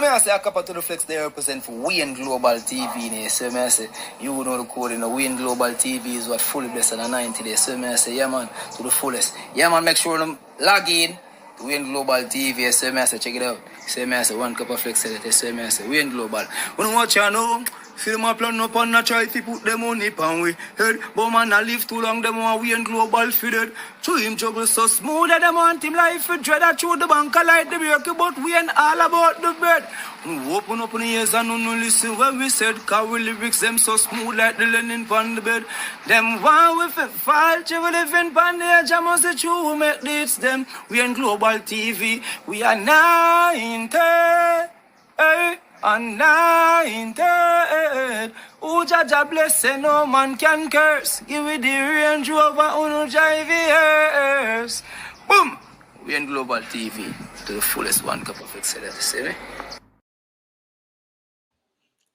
I say a couple to the flex they represent for Wayne Global TV. So I say, you know the code in the Wayne Global TV is what fully blessed on 90 days. So I say, yeah man, to the fullest. Yeah man, make sure them log in to Wayne Global TV. So I say, check it out. So I say, one cup of flex. So I say, Wayne Global. When you watch you know, see them a plan up and not try to put them on it and we head. But man, I live too long, them want Wayne Global fitted. To him juggle so smooth that them want him life for dread. I throw the bank, I like the break, but we ain't all about the bread. Open up the ears and no listen when we said, cause we lyrics them so smooth like the linen on the bed. Them one with a fall, chill living on the edge, I must say true, we make this them. We ain't Global TV, we are 90, and 90. Who Jaja bless, say no man can curse. Give me the Range Rover, uno drive years. Boom! We ain't Global TV to the fullest one cup of excellence, see me?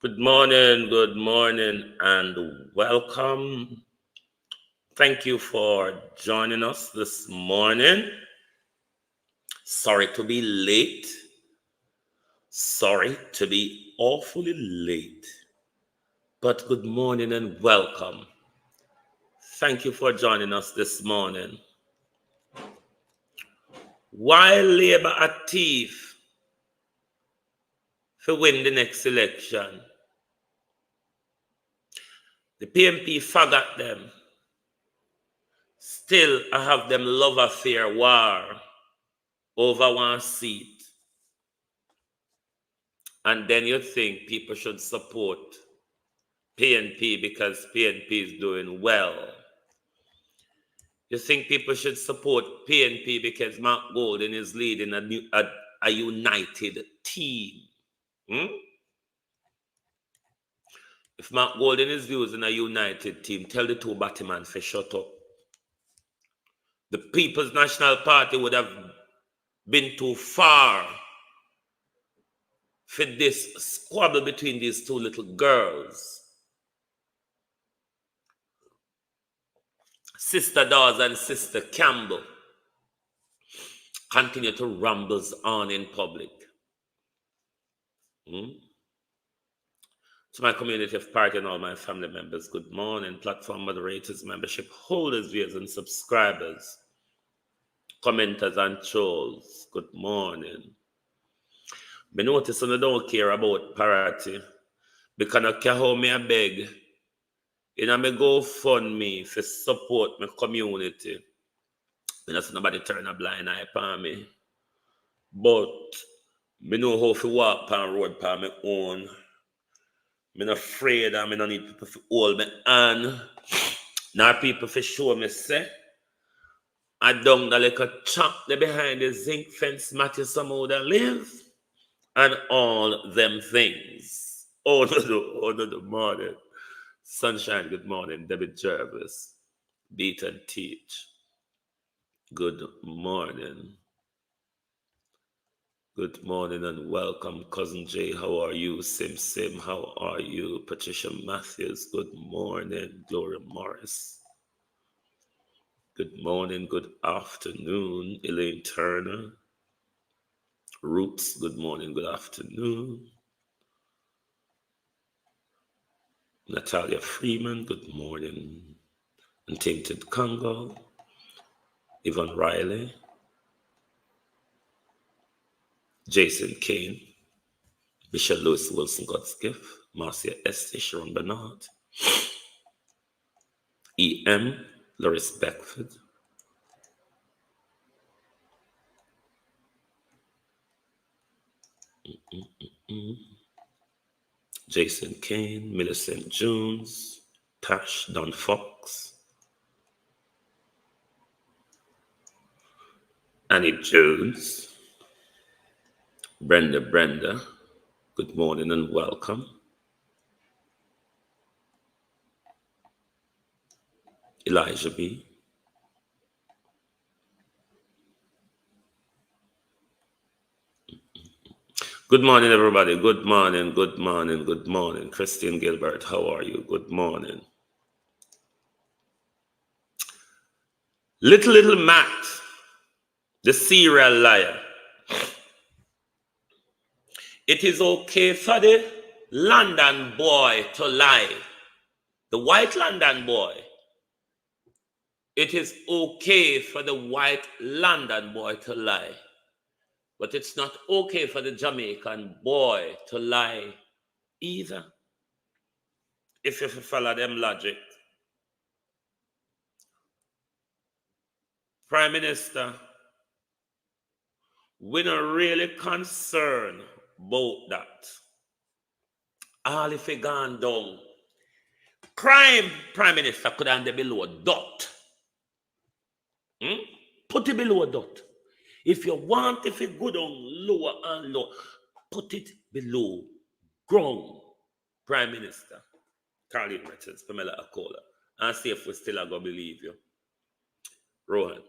Good morning, and welcome. Thank you for joining us this morning. Sorry to be late. Sorry to be awfully late. But good morning and welcome. Thank you for joining us this morning. While Labour are thief to win the next election, the PMP forgot them. Still, I have them love affair war over one seat. And then you think people should support PNP because PNP is doing well. You think people should support PNP because Mark Golden is leading a united team. If Mark Golden is using a united team, tell the two Batman to shut up. The People's National Party would have been too far for this squabble between these two little girls. Sister Dawes and Sister Campbell continue to rumbles on in public. To my community of party and all my family members, good morning. Platform moderators, membership holders, viewers, and subscribers, commenters and trolls, good morning. Me notice I don't care about parity because I care how me I beg. You know, me go fund me for support my community. Me not see nobody turn a blind eye upon me. But me know how to walk on road upon my own. I'm not afraid and I don't need people to hold me hand. Nor people to show me say. I don't know like a chunk there behind the zinc fence Matthew somehow that live. And all them things. Oh no, the morning. Sunshine, good morning. David Jervis. Beat and teach. Good morning. Good morning and welcome, Cousin Jay. How are you? Sim, how are you? Patricia Matthews, good morning. Gloria Morris. Good morning, good afternoon. Elaine Turner. Roots, good morning, good afternoon. Natalia Freeman, good morning. Untainted Congo, Yvonne Riley, Jason Kane, Michelle Lewis Wilson God's Gift, Marcia Esty, Sharon Bernard, E.M., Loris Beckford, Jason Kane, Millicent Jones, Tash Don Fox, Annie Jones, Brenda, good morning and welcome. Elijah B. Good morning, everybody. Good morning. Christine Gilbert, how are you? Good morning. Little Matt, the serial liar. It is okay for the London boy to lie. The white London boy. It is okay for the white London boy to lie. But it's not okay for the Jamaican boy to lie either. If you follow them logic. Prime Minister, we're not really concerned about that. All if it gone down. Crime, Prime Minister, could have below a dot. Put it below a dot. If you want, if it go down lower and lower, put it below ground. Prime Minister, Carlin Richards, Pamela Akola, and see if we still are going to believe you. Rohan.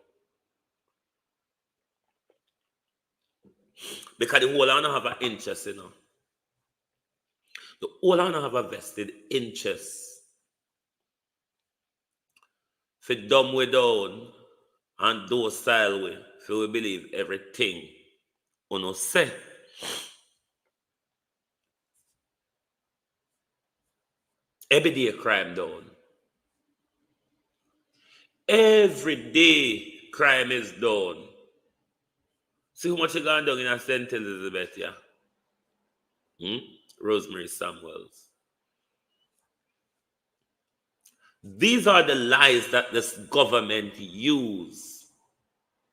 Because the whole honor have an interest, you know. The whole honor have a vested interest. For dumb way down and docile way, for we believe everything uno say. Every day crime down. Every day crime is done. See how much you gone down in a sentence, Elizabeth, yeah? Rosemary Samuels. These are the lies that this government use.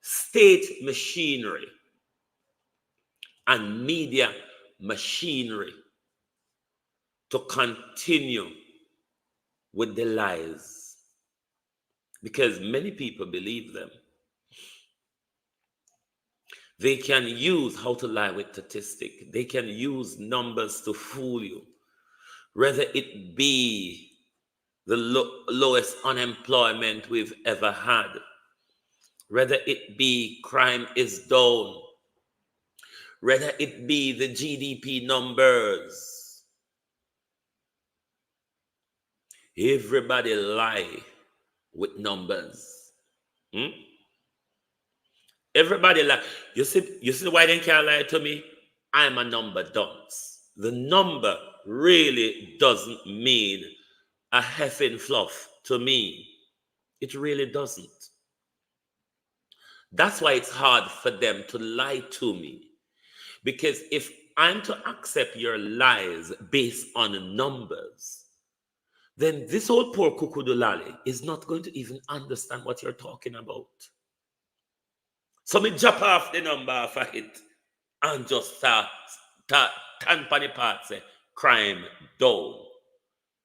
State machinery and media machinery to continue with the lies. Because many people believe them. They can use how to lie with statistics. They can use numbers to fool you. Whether it be the lowest unemployment we've ever had, whether it be crime is down, whether it be the GDP numbers. Everybody lie with numbers. Everybody lie. You see why they can't lie to me? I'm a number dunce. The number really doesn't mean a heffing fluff to me. It really doesn't. That's why it's hard for them to lie to me. Because if I'm to accept your lies based on numbers, then this old poor Kukudulali is not going to even understand what you're talking about. So me drop off the number of it and just start tampani part say crime down.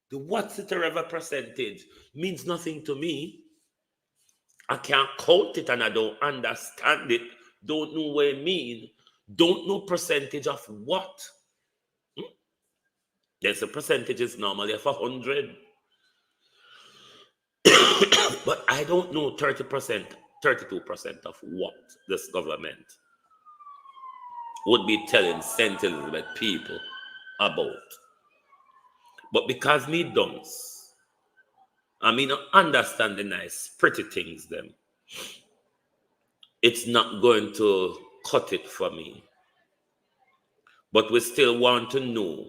The what's it ever percentage means nothing to me. I can't count it and I don't understand it. Don't know what it means. Don't know percentage of what. There's a percentage is normally of 100. But I don't know 30%, 32% of what this government would be telling St. Elizabeth people about. But because me don't, I mean not understand the nice, pretty things them, it's not going to cut it for me. But we still want to know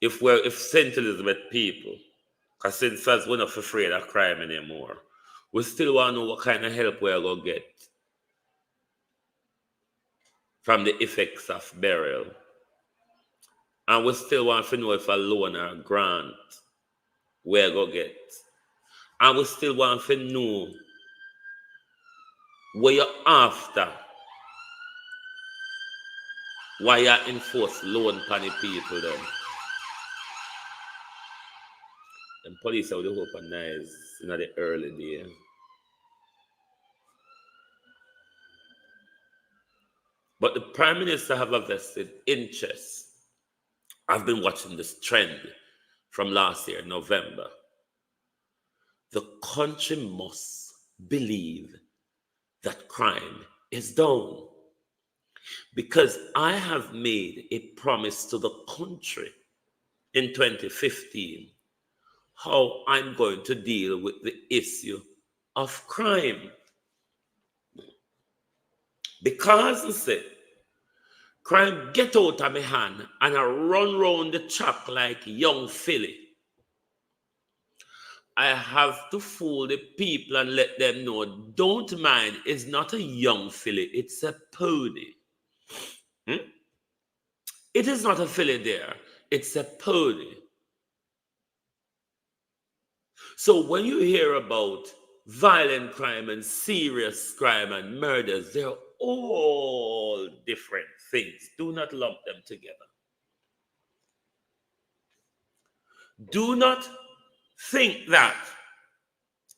if St. Elizabeth people, because since us we're not afraid of crime anymore, we still want to know what kind of help we're going to get from the effects of burial. And we still want to know if a loan or a grant we're going to get. And we still want to know what you're after. Why you enforce loan upon the people then? And police are the hope and nice in the early days. But the Prime Minister have a vested interest. I've been watching this trend from last year, November. The country must believe that crime is down. Because I have made a promise to the country in 2015 how I'm going to deal with the issue of crime. Because I said, crime get out of my hand and I run round the track like young filly. I have to fool the people and let them know, don't mind, it's not a young filly, it's a pony. It is not a filly there, it's a pony. So when you hear about violent crime and serious crime and murders, they're all different things. Do not lump them together. Do not think that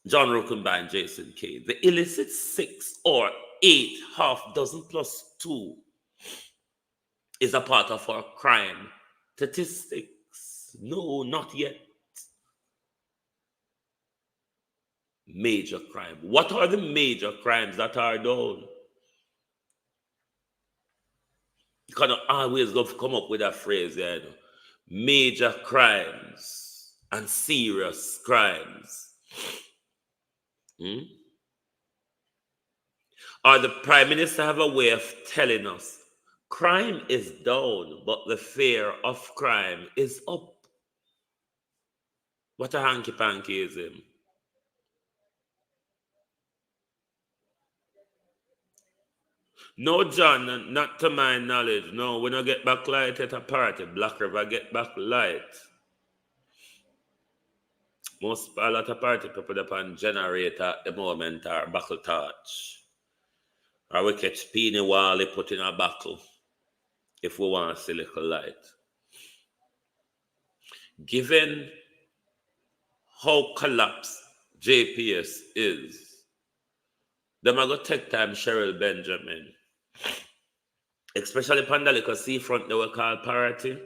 John Rockenby and Jason Kay, the illicit 6 or 8, half dozen plus 2, is a part of our crime statistics. No, not yet. Major crime. What are the major crimes that are done? You cannot always go come up with a phrase, you know. Major crimes and serious crimes. Or the Prime Minister have a way of telling us crime is down, but the fear of crime is up. What a hanky-panky is him. No, John, not to my knowledge. No, we don't get back light at a party. Black River get back light. Most a lot of party people upon generator at the moment are buckle torch. Or we catch Peony Wally put in a buckle if we want to see little light. Given how collapsed JPS is, them are going to take time Cheryl Benjamin. Especially upon the little seafront they will call parity.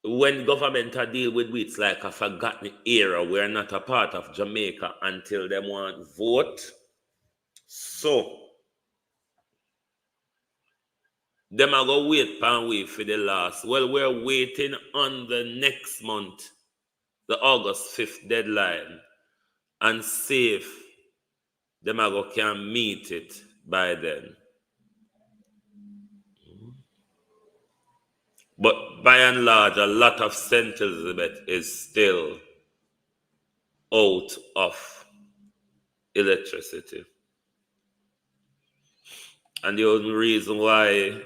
When government deal with it's like a forgotten era, we're not a part of Jamaica until them want vote. So, them are going to wait for the last. Well, we're waiting on the next month, the August 5th deadline, and see if them are going to meet it by then. But by and large, a lot of St. Elizabeth is still out of electricity. And the only reason why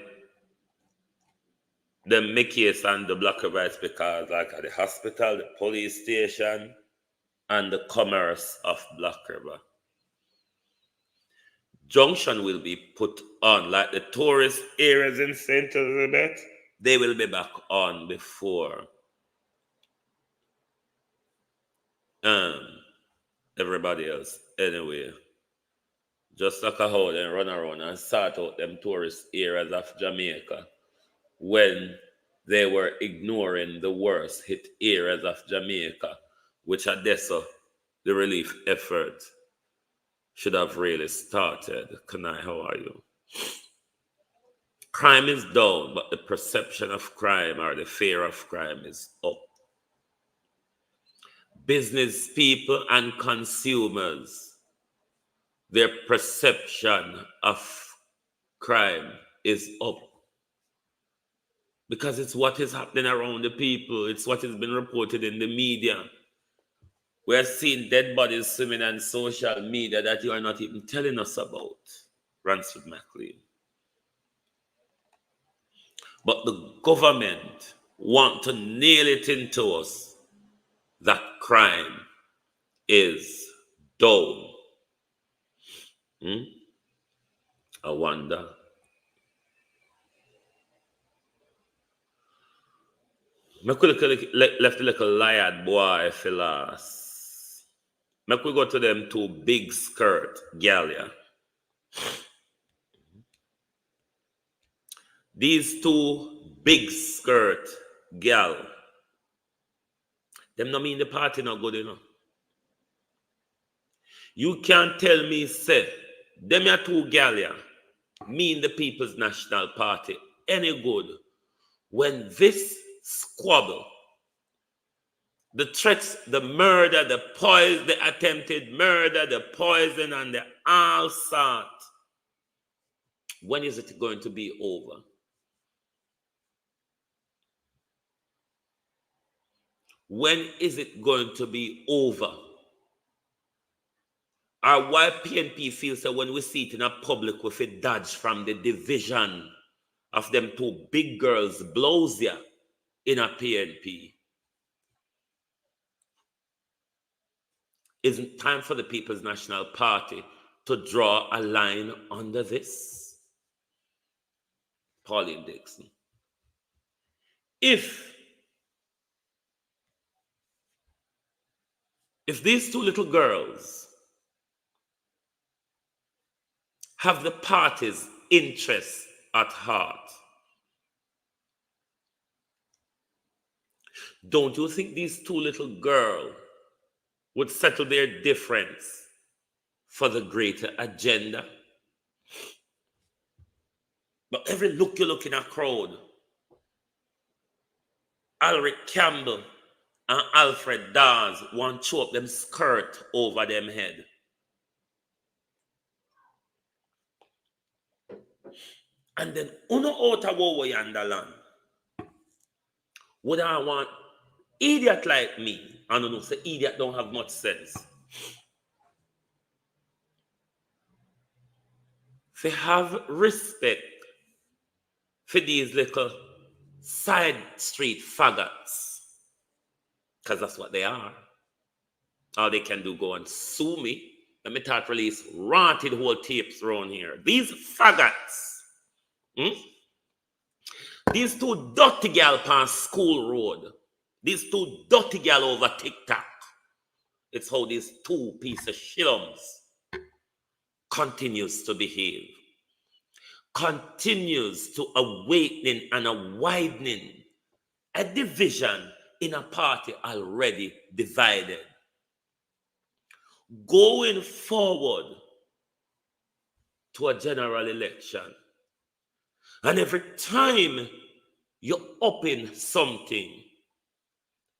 them make case on the Black River is because like at the hospital, the police station, and the commerce of Black River. Junction will be put on, like the tourist areas in St. Elizabeth, they will be back on before everybody else. Anyway, just like how they run around and sort out them tourist areas of Jamaica when they were ignoring the worst hit areas of Jamaica, which are so the relief effort should have really started. Kanai, how are you? Crime is down, but the perception of crime or the fear of crime is up. Business people and consumers, their perception of crime is up. Because it's what is happening around the people. It's what has been reported in the media. We are seeing dead bodies swimming on social media that you are not even telling us about, Ransford McLean. But the government want to nail it into us that crime is down. I wonder. I could have left a little liard boy for last. I could go to them two big skirt galia. These two big skirt gal, them no mean the party not good enough. You can't tell me, say, them are two galia mean the People's National Party any good when this squabble, the threats, the murder, the poison, the attempted murder, the poison, and the assault, when is it going to be over? When is it going to be over? Or why PNP feels that when we see it in a public, we fit dodge from the division of them two big girls blows ya in a PNP? Isn't time for the People's National Party to draw a line under this? Pauline Dixon. If these two little girls have the party's interests at heart, don't you think these two little girls would settle their difference for the greater agenda? But every look you look in a crowd, Alric Campbell and Alfred Dawes want to show up them skirt over them head. And then uno out of our yonder land. Would I want idiot like me? I don't know, say idiot don't have much sense. They have respect for these little side street faggots. Because that's what they are. All they can do go and sue me. Let me start release rotted whole tapes around here. These faggots. These two dirty gal past School Road. These two dirty gal over TikTok. It's how these two pieces of shillums continues to behave. Continues to awakening and a widening. A division in a party already divided. Going forward to a general election. And every time you open something,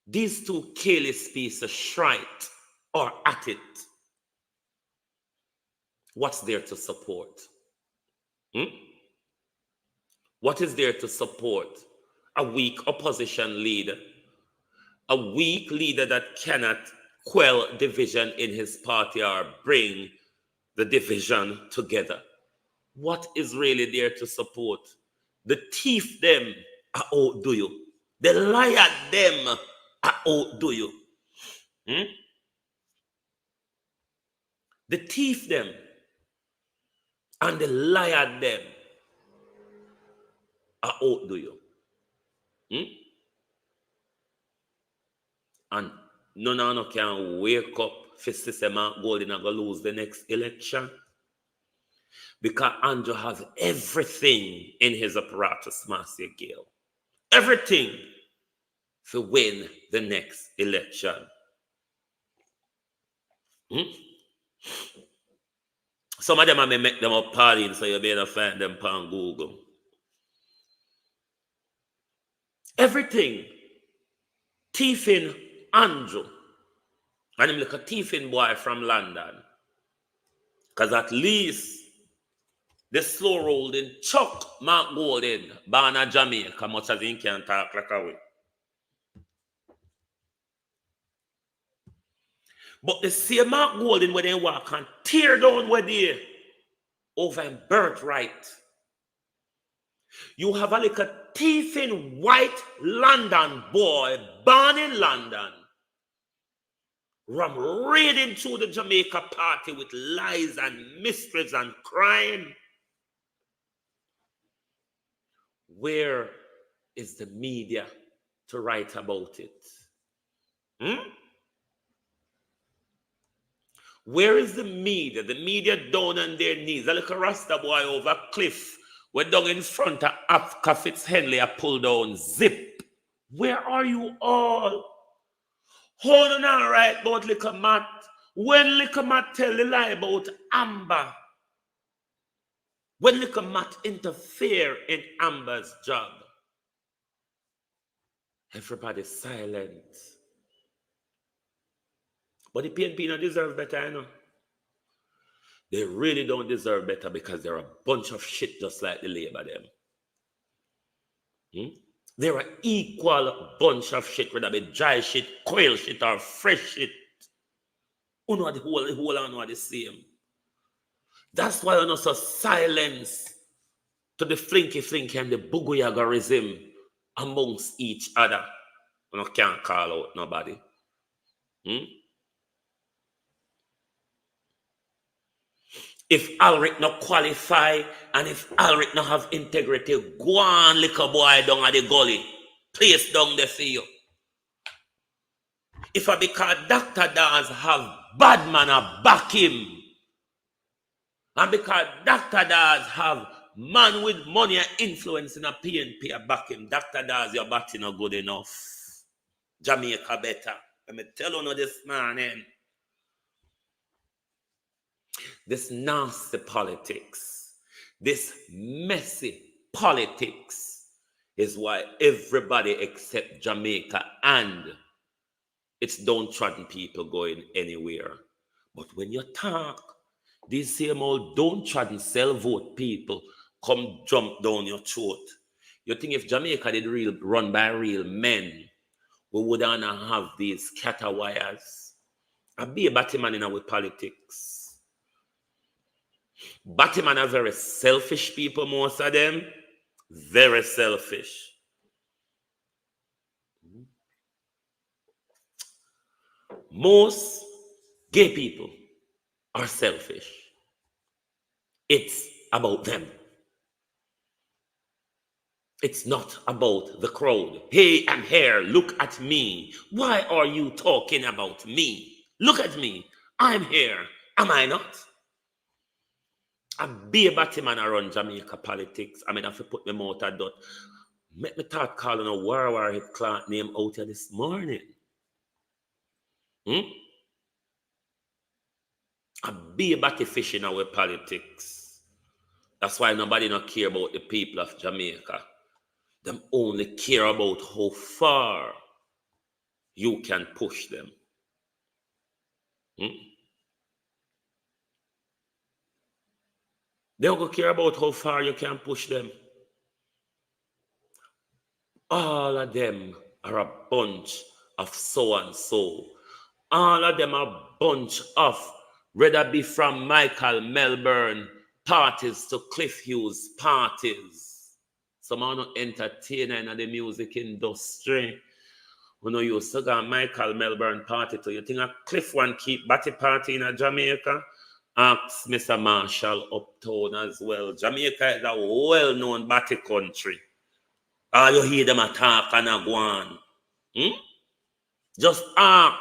these two careless pieces shite are at it. What's there to support? What is there to support? A weak opposition leader. A weak leader that cannot quell division in his party or bring the division together. What is really there to support? The thief them are outdo you. The liar them are outdo you. The thief them and the liar them are outdo you. And none of them can wake up for system and Golden and go lose the next election. Because Andrew has everything in his apparatus, Marcia Gale. Everything to win the next election. Some of them I may make them up partying, so you better find them on Google. Everything. Thiefing Andrew. And him like a thiefing boy from London. Because at least the slow rolling Chuck Mark Golden, born in Jamaica, much as he can talk like a way. But the same Mark Golden when they walk and tear down where they over in birthright. You have a little thief in white London boy, born in London, ram raiding through the Jamaica party with lies and mysteries and crime. Where is the media to write about it? Where is the media? The media down on their knees. A little Rasta boy over a cliff. We're down in front of Africa Fitzhenley, a pull down zip. Where are you all? Hold on, all right, about Little Matt. When Little Matt tell the lie about Amber, when Little Matt interfere in Amber's job, everybody silent. But the PNP don't deserve better, you know. They really don't deserve better because they're a bunch of shit just like the Labour them. They're an equal bunch of shit, whether it be dry shit, coil shit, or fresh shit. You know the whole are the same. That's why you know so silence to the flinky and the boogoyagarism amongst each other. You can't call out nobody. If Alric not qualify and if Alric not have integrity, go on little boy down at the gully. Place down there for you. If I because Dr. Daz have bad man back him, and because Dr. Daz have man with money and influence in a PNP back him, Dr. Daz, your batting not good enough. Jamaica better. Let me tell you this morning. This nasty politics, this messy politics is why everybody except Jamaica and its downtrodden people going anywhere. But when you talk, these same old downtrodden self-vote people come jump down your throat. You think if Jamaica did run by real men, we wouldn't have these catawires? I'd be a batman in our politics. Batman are very selfish people, most of them. Very selfish. Most gay people are selfish. It's about them. It's not about the crowd. Hey, I'm here. Look at me. Why are you talking about me? Look at me. I'm here. Am I not? I be a batman around Jamaica politics. I mean, I have to put my mouth at that. Make me start calling a war clan name out here this morning. I be a batty fish in our politics. That's why nobody not care about the people of Jamaica. Them only care about how far you can push them. They don't care about how far you can push them. All of them are a bunch of so-and-so. All of them are a bunch of, whether be from Michael Melbourne parties to Cliff Hughes parties. Some are not entertainer in the music industry. We know you still got Michael Melbourne party to you think a Cliff one keep batty party in Jamaica? Ask Mr. Marshall uptown as well. Jamaica is a well-known batty country. You hear them attack and a go on. Just ask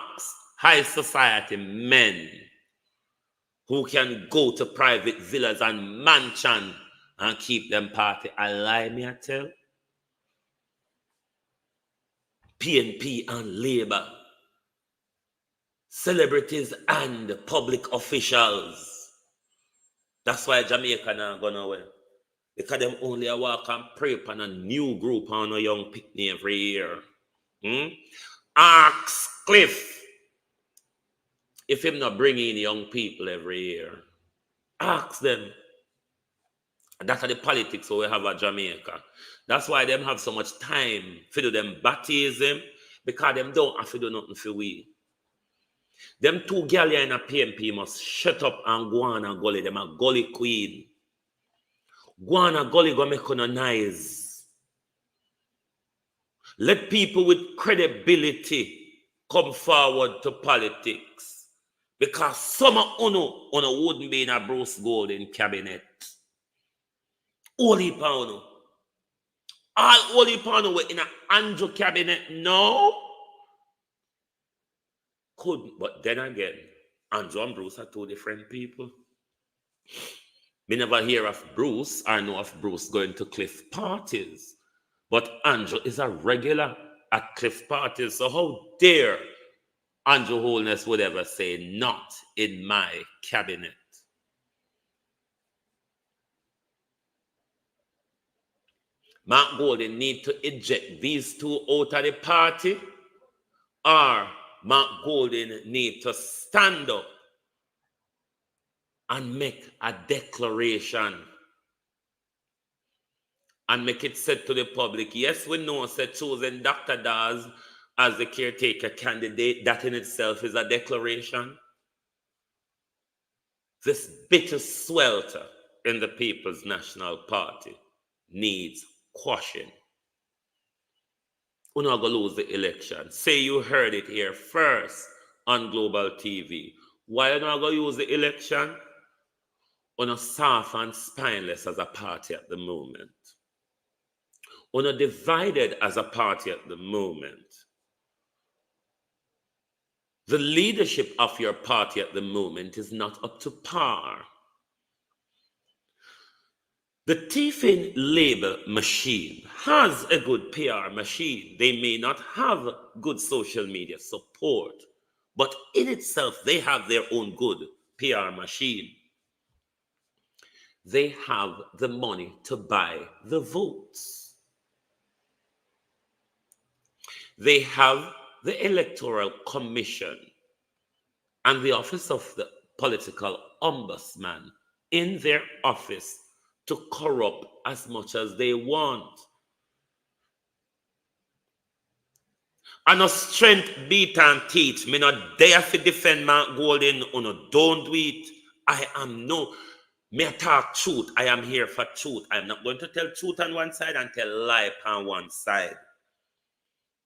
high society men who can go to private villas and mansion and keep them party. I lie, me I tell. PNP and Labour, celebrities and public officials. That's why Jamaica not gone away. Because them only walk and pray upon a new group on a young picnic every year. Ask Cliff if him not bring in young people every year. Ask them. That's the politics we have at Jamaica. That's why them have so much time to do them baptism, because them don't have to do nothing for we. Them two girls in a PMP must shut up and go on and gully. Them a gully queen. Go on and gully go make no noise. Let people with credibility come forward to politics. Because some of uno wouldn't be in a Bruce Golden cabinet. Only pound. All only pound were in an Andrew cabinet. No. Couldn't. But then again, Andrew and Bruce are two different people. Me never hear of Bruce or know of Bruce going to Cliff parties. But Andrew is a regular at Cliff parties. So how dare Andrew Holness would ever say, not in my cabinet? Mark Golden need to eject these two out of the party, or Mark Golden need to stand up and make a declaration and make it said to the public. Yes, we know that choosing Dr. Daz as the caretaker candidate, that in itself is a declaration. This bitter swelter in the People's National Party needs quashing. We're not going to lose the election. Say you heard it here first on Global TV. Why are you not going to use the election? We're not soft and spineless as a party at the moment. We're not divided as a party at the moment. The leadership of your party at the moment is not up to par. The Tiffin label machine has a good PR machine. They may not have good social media support, but in itself, they have their own good PR machine. They have the money to buy the votes. They have the Electoral Commission and the Office of the Political Ombudsman in their office to corrupt as much as they want. And no strength beat and teach. Me not dare to defend Mark Golden, or no, don't do it. I am no, me talk truth. I am here for truth. I am not going to tell truth on one side and tell lie on one side.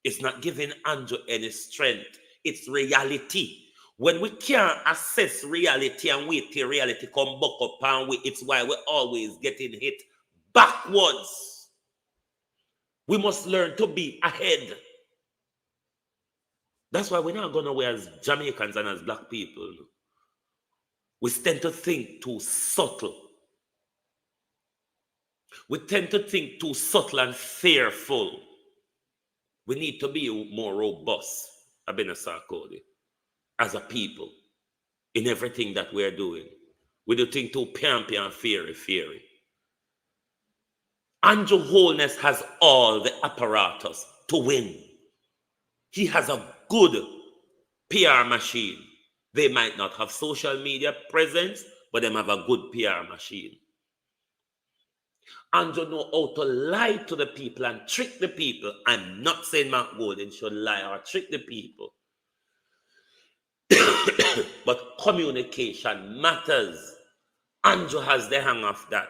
It's not giving Andrew any strength. It's reality. When we can't assess reality and wait till reality come back up and we, it's why we're always getting hit backwards. We must learn to be ahead. That's why we're not going away as Jamaicans and as black people. We tend to think too subtle. We tend to think too subtle and fearful. We need to be more robust, Abenasa Cody, as a people, in everything that we're doing. We do think too pampy and fairy. Andrew Holness has all the apparatus to win. He has a good PR machine. They might not have social media presence, but they have a good PR machine. Andrew know how to lie to the people and trick the people. I'm not saying Mark Golden should lie or trick the people. But communication matters. Andrew has the hang of that.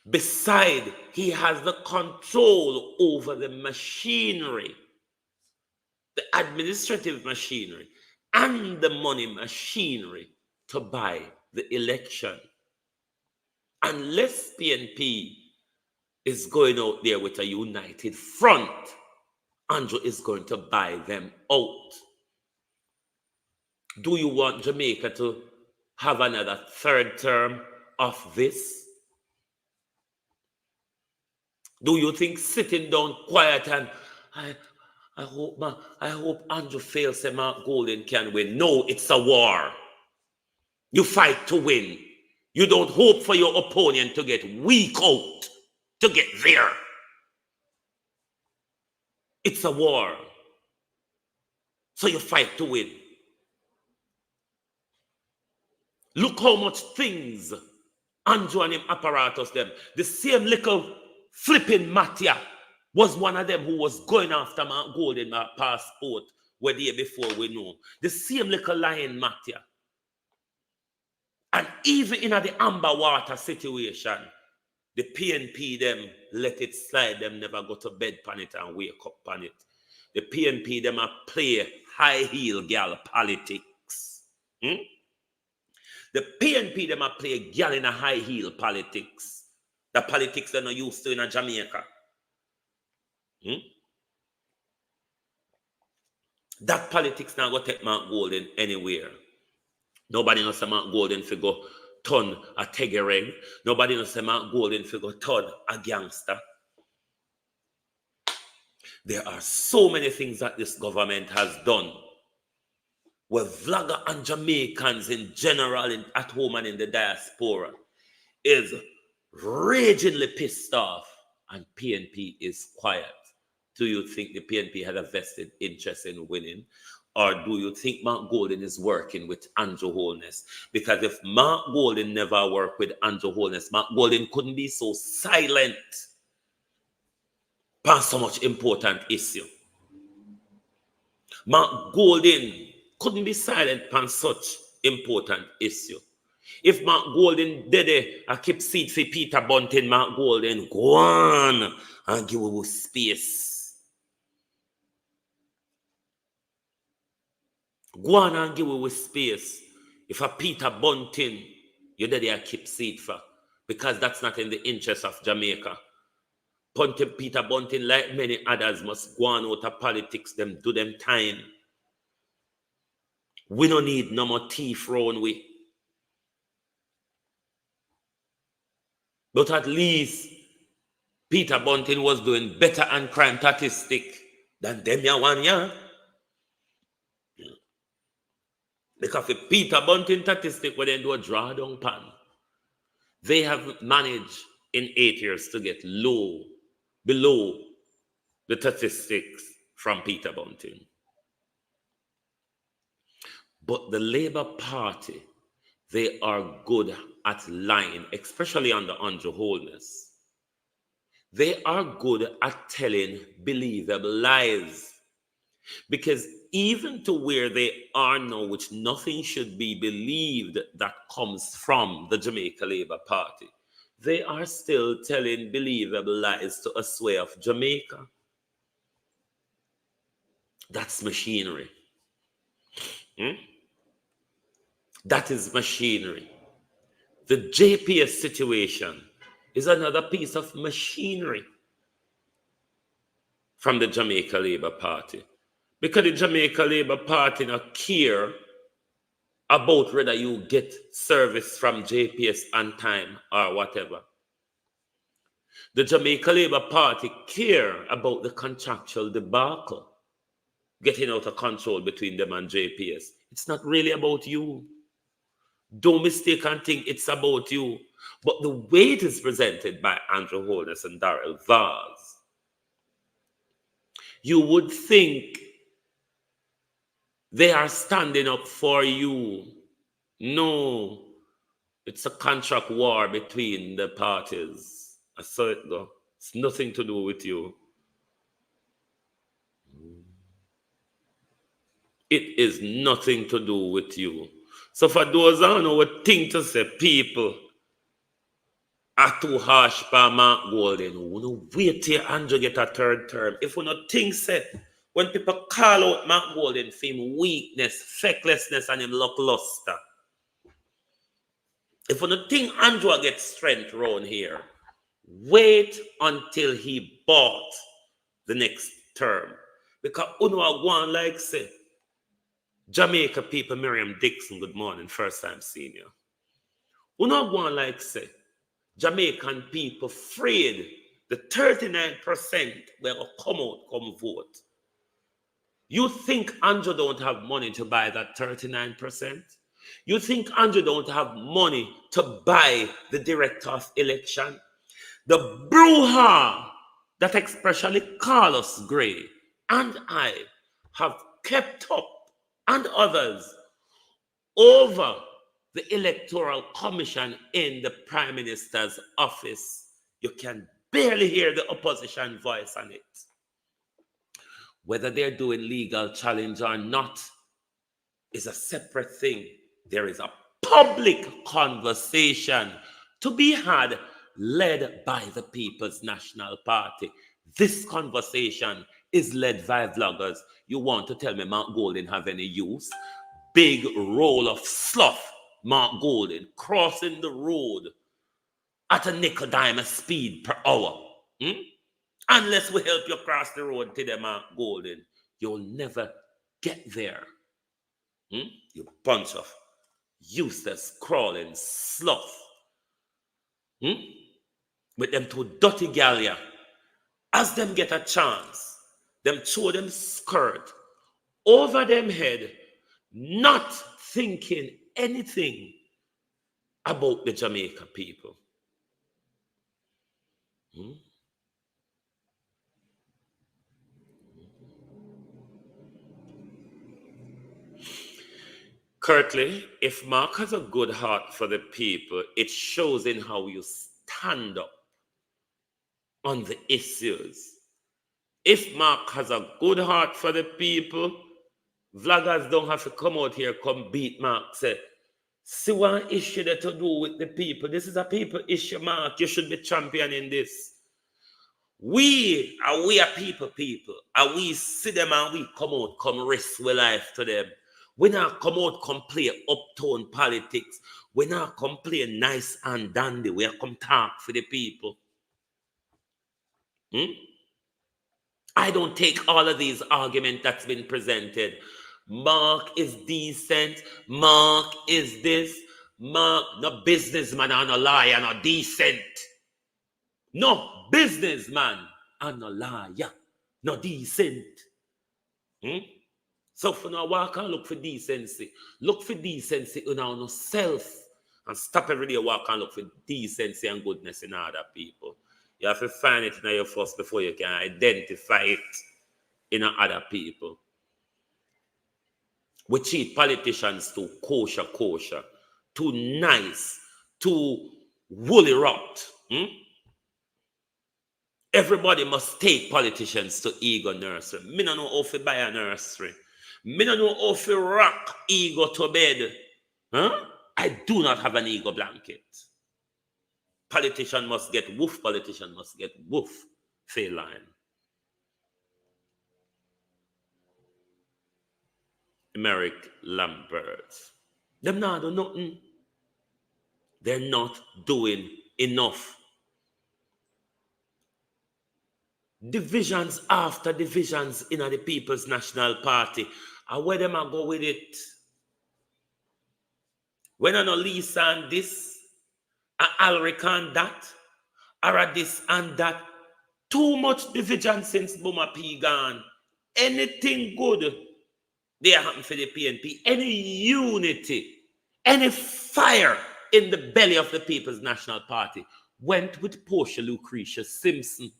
Besides, he has the control over the machinery, the administrative machinery, and the money machinery to buy the election. Unless PNP is going out there with a united front, Andrew is going to buy them out. Do you want Jamaica to have another third term of this? Do you think sitting down quiet and I hope Andrew fails and Mark Golden can win? No, it's a war. You fight to win. You don't hope for your opponent to get weak out to get there. It's a war. So you fight to win. Look how much things Andrew and him apparatus them. The same little flipping Mattia was one of them who was going after Mark Golden passport where the year before we know. The same little lion Mattia. And even in the amber water situation, the PNP them let it slide, them never go to bed pan it and wake up pan it. The PNP them a play high heel gal politics. The PNP them a play gal in a high heel politics. The politics they're not used to in a Jamaica. That politics now go take Mark Golden anywhere. Nobody knows Mark Golden for go turn a Tegereg. Nobody knows Mark Golden for go turn a gangster. There are so many things that this government has done where vlogger and Jamaicans in general at home and in the diaspora is ragingly pissed off and PNP is quiet. Do you think the PNP had a vested interest in winning? Or do you think Mark Golden is working with Andrew Holness? Because if Mark Golden never worked with Andrew Holness, Mark Golden couldn't be so silent on so much important issue. Mark Golden couldn't be silent on such important issue. If Mark Golden did it, I keep seat for Peter Bunting, Mark Golden, go on and give us space. Go on and give away space. If a Peter Bunting, you're there to keep seat for. Because that's not in the interest of Jamaica. Peter Bunting, like many others, must go on out of politics, them do them time. We don't need no more thief round we. But at least Peter Bunting was doing better on crime statistic than them ya one year. Because if Peter Bunting statistic when they do a drawdown pan, they have managed in 8 years to get below the statistics from Peter Bunting. But the Labour Party, they are good at lying, especially under Andrew Holness. They are good at telling believable lies. Because even to where they are now, which nothing should be believed that comes from the Jamaica Labour Party, they are still telling believable lies to a sway of Jamaica. That's machinery. That is machinery. The JPS situation is another piece of machinery from the Jamaica Labour Party. Because the Jamaica Labour Party don't care about whether you get service from JPS on time or whatever. The Jamaica Labour Party care about the contractual debacle getting out of control between them and JPS. It's not really about you. Don't mistake and think it's about you. But the way it is presented by Andrew Holness and Darrell Vaz, you would think they are standing up for you. No, it's a contract war between the parties. I saw it though. It's nothing to do with you. It is nothing to do with you. So for those who know what thing to say, people are too harsh for Mark Golden. We don't wait till Andrew get a third term. If we not think say, when people call out Mark Golden for him weakness, fecklessness, and him lackluster, if we not think Andrew get strength around here, wait until he bought the next term. Because uno are going like say, Jamaica people, Miriam Dixon, good morning, first time senior. Uno going like say, Jamaican people afraid the 39% will come out, come vote. You think Andrew don't have money to buy that 39%? You think Andrew don't have money to buy the director of election? The brouhaha that especially Carlos Gray and I have kept up and others over the Electoral Commission in the Prime Minister's office, you can barely hear the opposition voice on it. Whether they're doing legal challenge or not is a separate thing. There is a public conversation to be had, led by the People's National Party. This conversation is led by vloggers. You want to tell me Mark Golden have any use? Big roll of slough, Mark Golden, crossing the road at a nickel dime speed per hour. Unless we help you cross the road to the Mark Golden, you'll never get there. You bunch of useless, crawling slough. With them two dirty gallia. As them get a chance, them throw them skirt over them head, not thinking anything about the Jamaica people. Curtly, if Mark has a good heart for the people, it shows in how you stand up on the issues. If Mark has a good heart for the people, vloggers don't have to come out here, come beat Mark, say, see one issue that to do with the people. This is a people issue, Mark. You should be championing this. We are people. And we see them and we come out, come risk our life to them. We not come out, come play uptown politics. We not come play nice and dandy. We come talk for the people. I don't take all of these arguments that's been presented. Mark is decent. Mark is this. Mark, no businessman and no liar, no decent. No businessman and no liar, no decent. So for now, walk and look for decency. Look for decency in our self. And stop every day walk and look for decency and goodness in other people. You have to find it in your first before you can identify it in other people. We treat politicians too kosher, too nice, too woolly rocked. Everybody must take politicians to ego nursery. Me no know how to buy a nursery. Me no know how to rock ego to bed. I do not have an ego blanket. Politician must get woof, politician must get woof. Fair line. Merrick Lambert. Them not do nothing. They're not doing enough. Divisions after divisions in the People's National Party. And where them a go with it? When I know Lisa and this, and Alric and that, or a this and that. Too much division since Buma P gone. Anything good there happen for the PNP. Any unity, any fire in the belly of the People's National Party went with Portia Lucretia Simpson.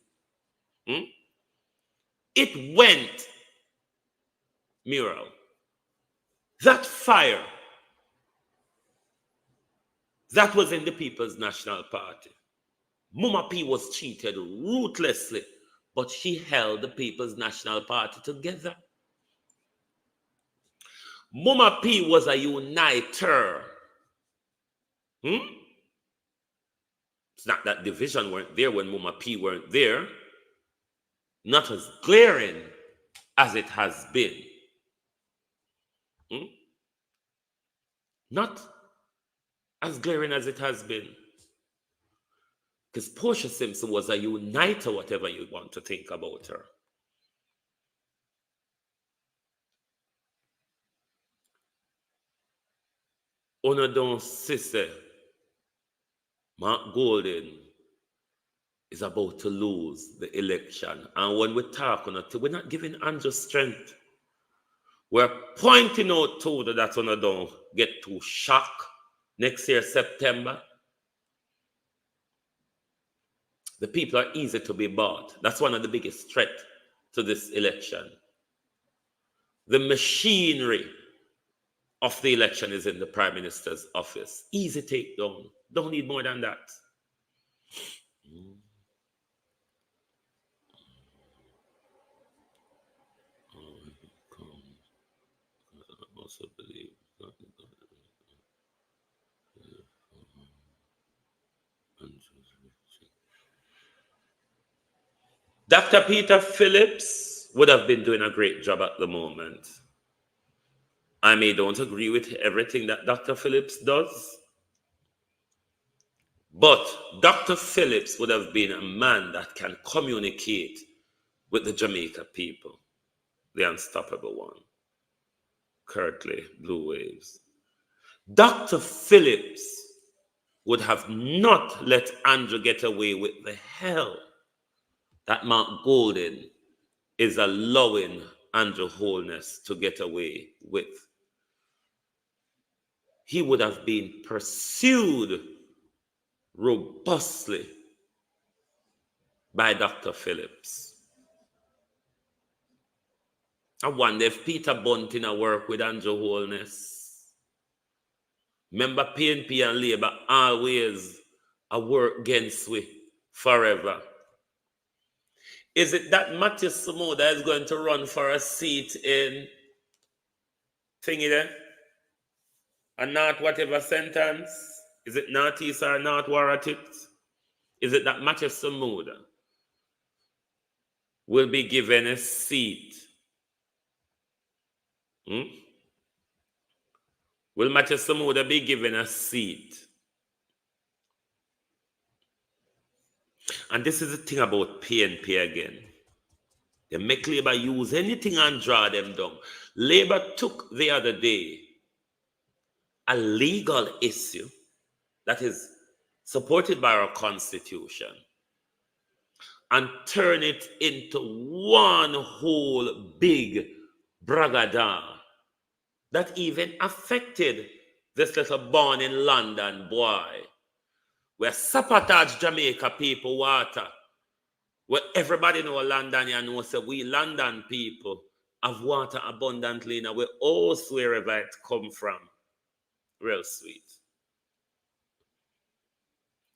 It went, Muriel. That fire, that was in the People's National Party. Muma P was cheated ruthlessly, but she held the People's National Party together. Muma P was a uniter. It's not that division weren't there when Muma P weren't there. Not as glaring as it has been. Not as glaring as it has been. Because Portia Simpson was a uniter, whatever you want to think about her. Una don't say Mark Golden is about to lose the election. And when we talk on it, we're not giving Andrew strength. We're pointing out to that Una don't get too shocked next year, September. The people are easy to be bought. That's one of the biggest threats to this election. The machinery of the election is in the Prime Minister's office. Easy takedown. Don't need more than that. I also believe Dr. Peter Phillips would have been doing a great job at the moment. I don't agree with everything that Dr. Phillips does, but Dr. Phillips would have been a man that can communicate with the Jamaica people, the unstoppable one. Kirkley, Blue Waves. Dr. Phillips would have not let Andrew get away with the hell that Mark Golden is allowing Andrew Holness to get away with. He would have been pursued robustly by Dr. Phillips. I wonder if Peter Bunting a work with Andrew Holness. Remember, PNP and Labour always a work against we forever. Is it that Matthew Samoda is going to run for a seat in thingy there? A not whatever sentence? Is it North East or North Warratit? Is it that Matthew Samoda will be given a seat? Will Matthew Samoda be given a seat? And this is the thing about PNP again. They make Labour use anything and draw them down. Labour took the other day a legal issue that is supported by our Constitution and turn it into one whole big bragada that even affected this little born in London boy, where sabotage Jamaica people water, where everybody know London, you know, so we London people have water abundantly now, where all wherever it come from. Real sweet.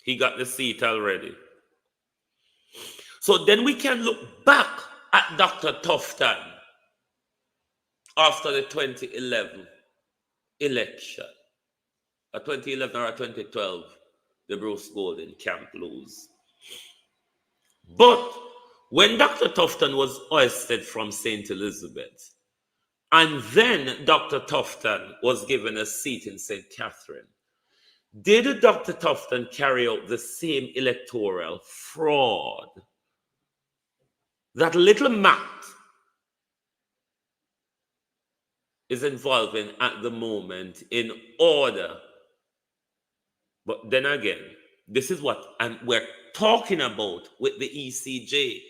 He got the seat already. So then we can look back at Dr. Tufton after the 2011 election. A 2011 or a 2012, the Bruce Golden camp lose. But when Dr. Tufton was hoisted from St. Elizabeth, and then Dr. Tufton was given a seat in St. Catherine, did Dr. Tufton carry out the same electoral fraud that little Matt is involved in at the moment in order? But then again, this is what we're talking about with the ECJ.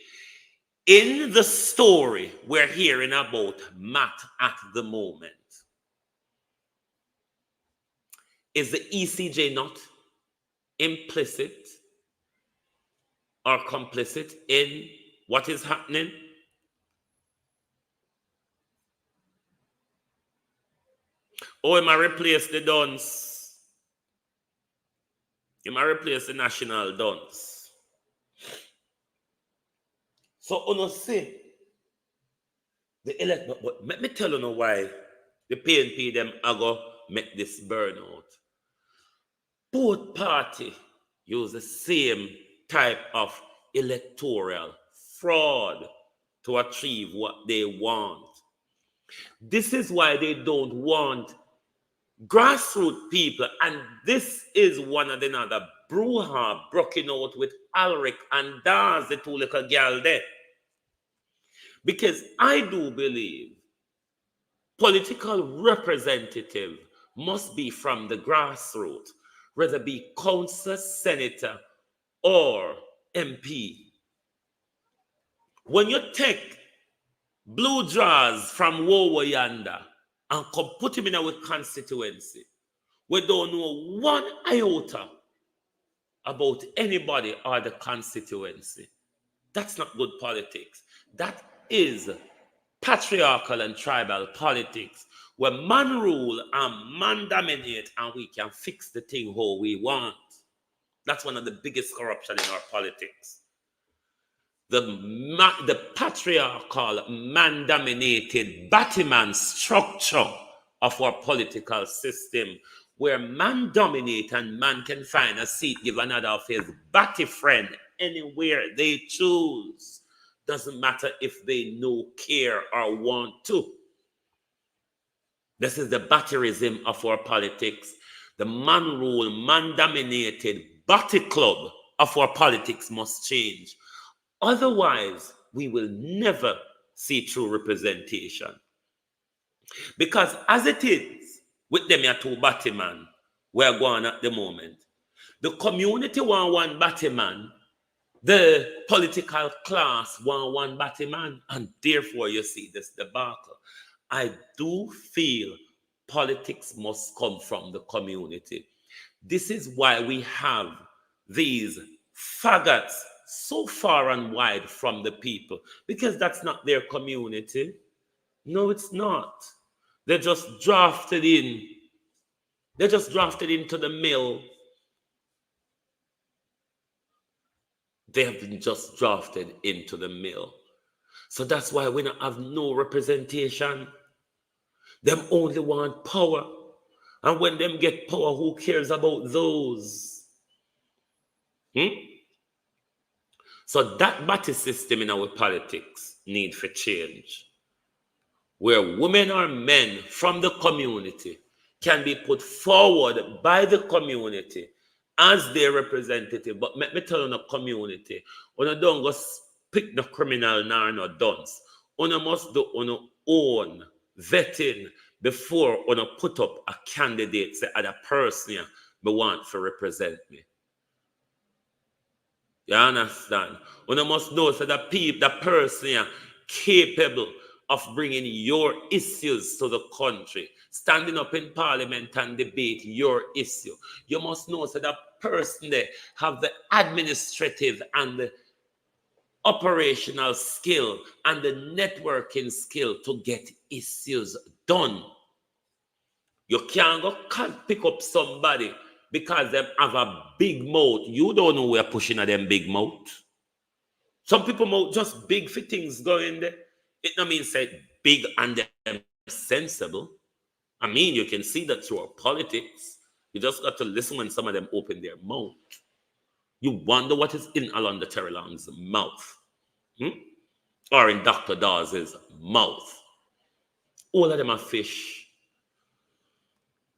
In the story we're hearing about Matt at the moment, is the ECJ not implicit or complicit in what is happening? Or am I replace the dons? Am I replace the national dons? So, you know, see, the elect, but let me tell you why the PNP them are going to make this burnout. Both parties use the same type of electoral fraud to achieve what they want. This is why they don't want grassroots people, and this is one of another brouhaha broken out with Alric and Daz, the two little girl there. Because I do believe political representative must be from the grassroots, whether it be councillor, senator, or MP. When you take blue jaws from Wowo yonder and come put him in our constituency, we don't know one iota about anybody or the constituency. That's not good politics. That is patriarchal and tribal politics, where man rule and man dominate, and we can fix the thing how we want. That's one of the biggest corruption in our politics. The patriarchal, man-dominated Batman structure of our political system, where man dominate and man can find a seat, give another of his batty friend anywhere they choose. Doesn't matter if they know, care, or want to. This is the batterism of our politics. The man rule, man dominated batty club of our politics must change. Otherwise, we will never see true representation. Because as it is, with them here two Batman, we're going at the moment. The community want one Batman, the political class want one Batman, and therefore you see this debacle. I do feel politics must come from the community. This is why we have these faggots so far and wide from the people, because that's not their community. No, it's not. They're just drafted in. They're just drafted into the mill. They have been just drafted into the mill. So that's why we don't have no representation. Them only want power. And when them get power, who cares about those? So that batty system in our politics need for change, where women or men from the community can be put forward by the community as their representative. But let me tell you, the community, when you don't go pick the criminal nor no dunce, you must do your own vetting before you put up a candidate, say, other person me want to represent me. You understand? You must know so that the person capable of bringing your issues to the country, standing up in parliament and debate your issue. You must know so that person there have the administrative and the operational skill and the networking skill to get issues done. You can't go pick up somebody because they have a big mouth. You don't know where pushing at them big mouth. Some people mouth just big for things going there. It don't mean say big and them sensible. I mean, you can see that through our politics. You just got to listen when some of them open their mouth. You wonder what is in Alonda Terrellong's mouth. Or in Dr. Dawes' mouth. All of them are fish.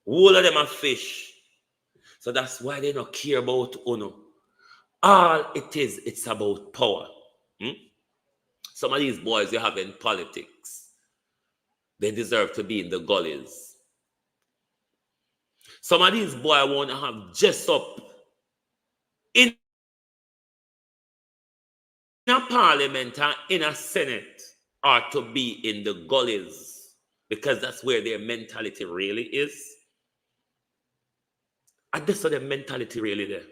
All of them are fish. So that's why they don't care about Uno. All it is, it's about power. Some of these boys you have in politics, they deserve to be in the gullies. Some of these boys want to have just up in a parliament and in a senate, or to be in the gullies, because that's where their mentality really is. And that's what their mentality really there.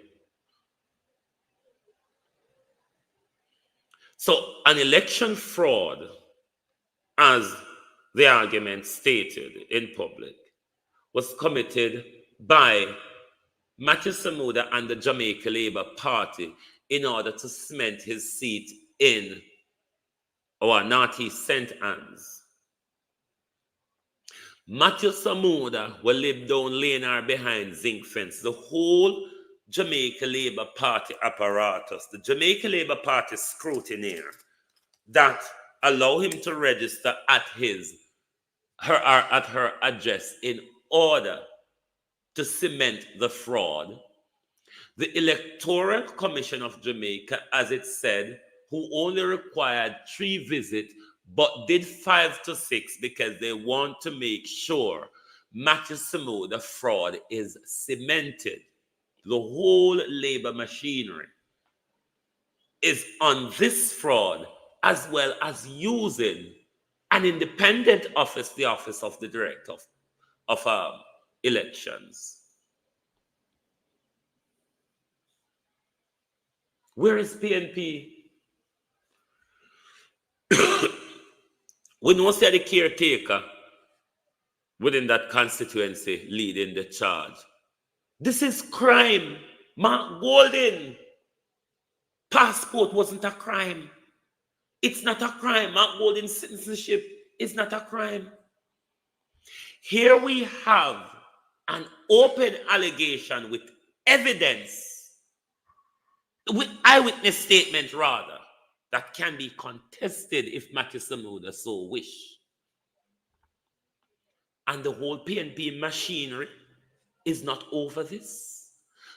So an election fraud, as the argument stated in public, was committed by Matthew Samuda and the Jamaica Labour Party in order to cement his seat in our Northeast St. Anne's. Matthew Samuda will live down lane or behind zinc fence. The whole Jamaica Labour Party apparatus, the Jamaica Labour Party scrutineer that allow him to register at her address in order to cement the fraud. The Electoral Commission of Jamaica, as it said, who only required 3 visits but did 5 to 6 because they want to make sure Matthew Samuda fraud is cemented. The whole labor machinery is on this fraud, as well as using an independent office, the office of the director of elections. Where is PNP? We know say the caretaker within that constituency leading the charge. This is crime. Mark Golden. Passport wasn't a crime. It's not a crime. Mark Golden's citizenship is not a crime. Here we have an open allegation with evidence, with eyewitness statement rather, that can be contested if Matthew Samuda so wish. And the whole PNP machinery is not over this.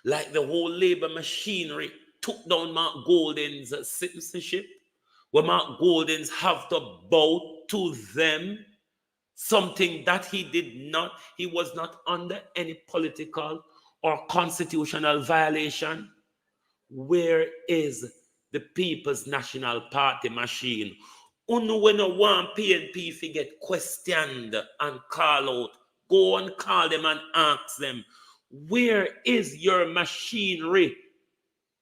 Like the whole Labour machinery took down Mark Golden's citizenship, where Mark Golden's have to bow to them, something that he did not. He was not under any political or constitutional violation. Where is the People's National Party machine? When no one PNP to get questioned and call out, go and call them and ask them, where is your machinery?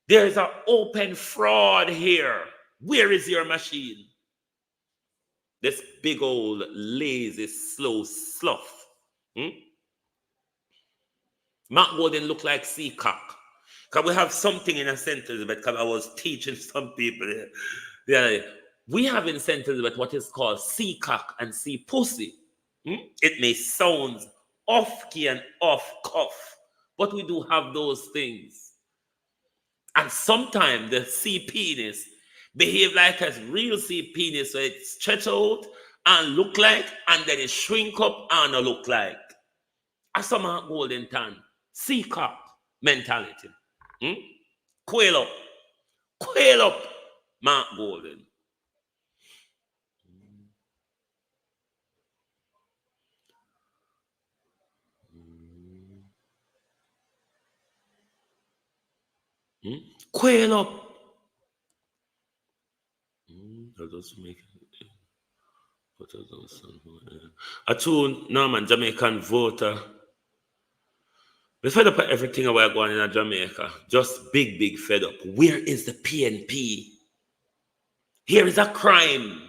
There's an open fraud here. Where is your machine? This big old lazy, slow sloth. Mark Golden look like Seacock. Because we have something in a St. Elizabeth, because I was teaching some people the other day. We have in St. Elizabeth what is called Seacock and Sea Pussy. It may sound off-key and off-cuff, but we do have those things. And sometimes the sea penis behave like a real sea penis, so it stretch out and look like, and then it shrink up and look like. As some Mark Golden tan, Seacock mentality. Quail up, Mark Golden. Quail up. That doesn't make it. A true Norman Jamaican voter. We're fed up at everything we're going in Jamaica. Just big fed up. Where is the PNP? Here is a crime.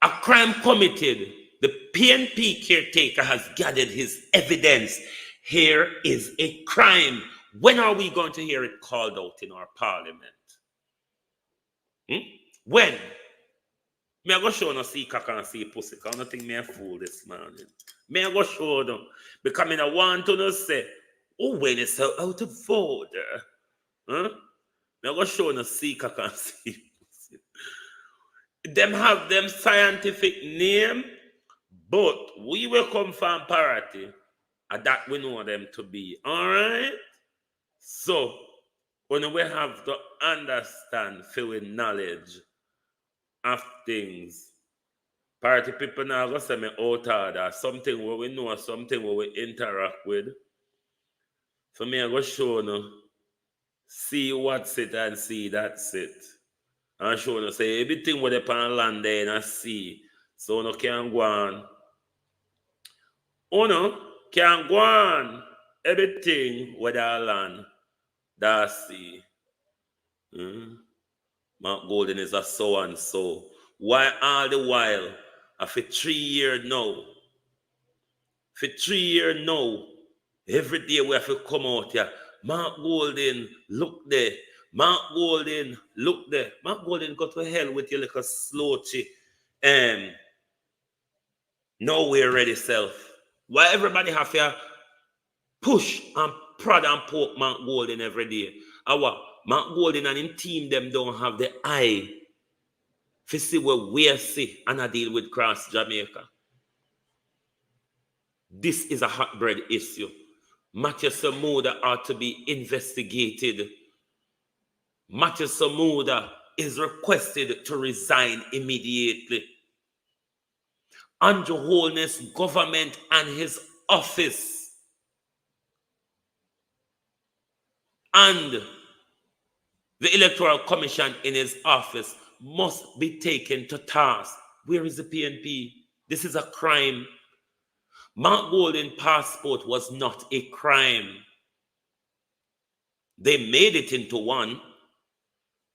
A crime committed. The PNP caretaker has gathered his evidence. Here is a crime. When are we going to hear it called out in our parliament? When? Me I go show no see cock and see pussy. I don't think me a fool this morning. Me I go show them. Because I want to say, oh, when it's out of order. Me I go show no see cock and see pussy. Them have them scientific name, but we will come from parity. And that we know them to be. Alright? So, when we have to understand, fill with knowledge of things, party people now go say me out order, something where we know, something where we interact with. For me, I go show you, see what's it and see that's it. And show you, say everything where they pan land there and see. So no can go on. Oh no, can go on. Everything where they land, that's see. Mark Golden is a so and so. Why all the while? For 3 years now. For 3 years now. Every day we have to come out here. Mark Golden, look there. Mark Golden, look there. Mark Golden, go to hell with your little slouchy. Nowhere ready self. Why everybody have to push and prod and poke Mark Golden every day? Mark Golden and his team them don't have the eye to see what we see and I deal with cross Jamaica. This is a hot bread issue. Matthew Samuda ought to be investigated. Matthew Samuda is requested to resign immediately. Andrew Holness' government and his office and the Electoral Commission in his office must be taken to task. Where is the PNP? This is a crime. Mark Golden's passport was not a crime. They made it into one,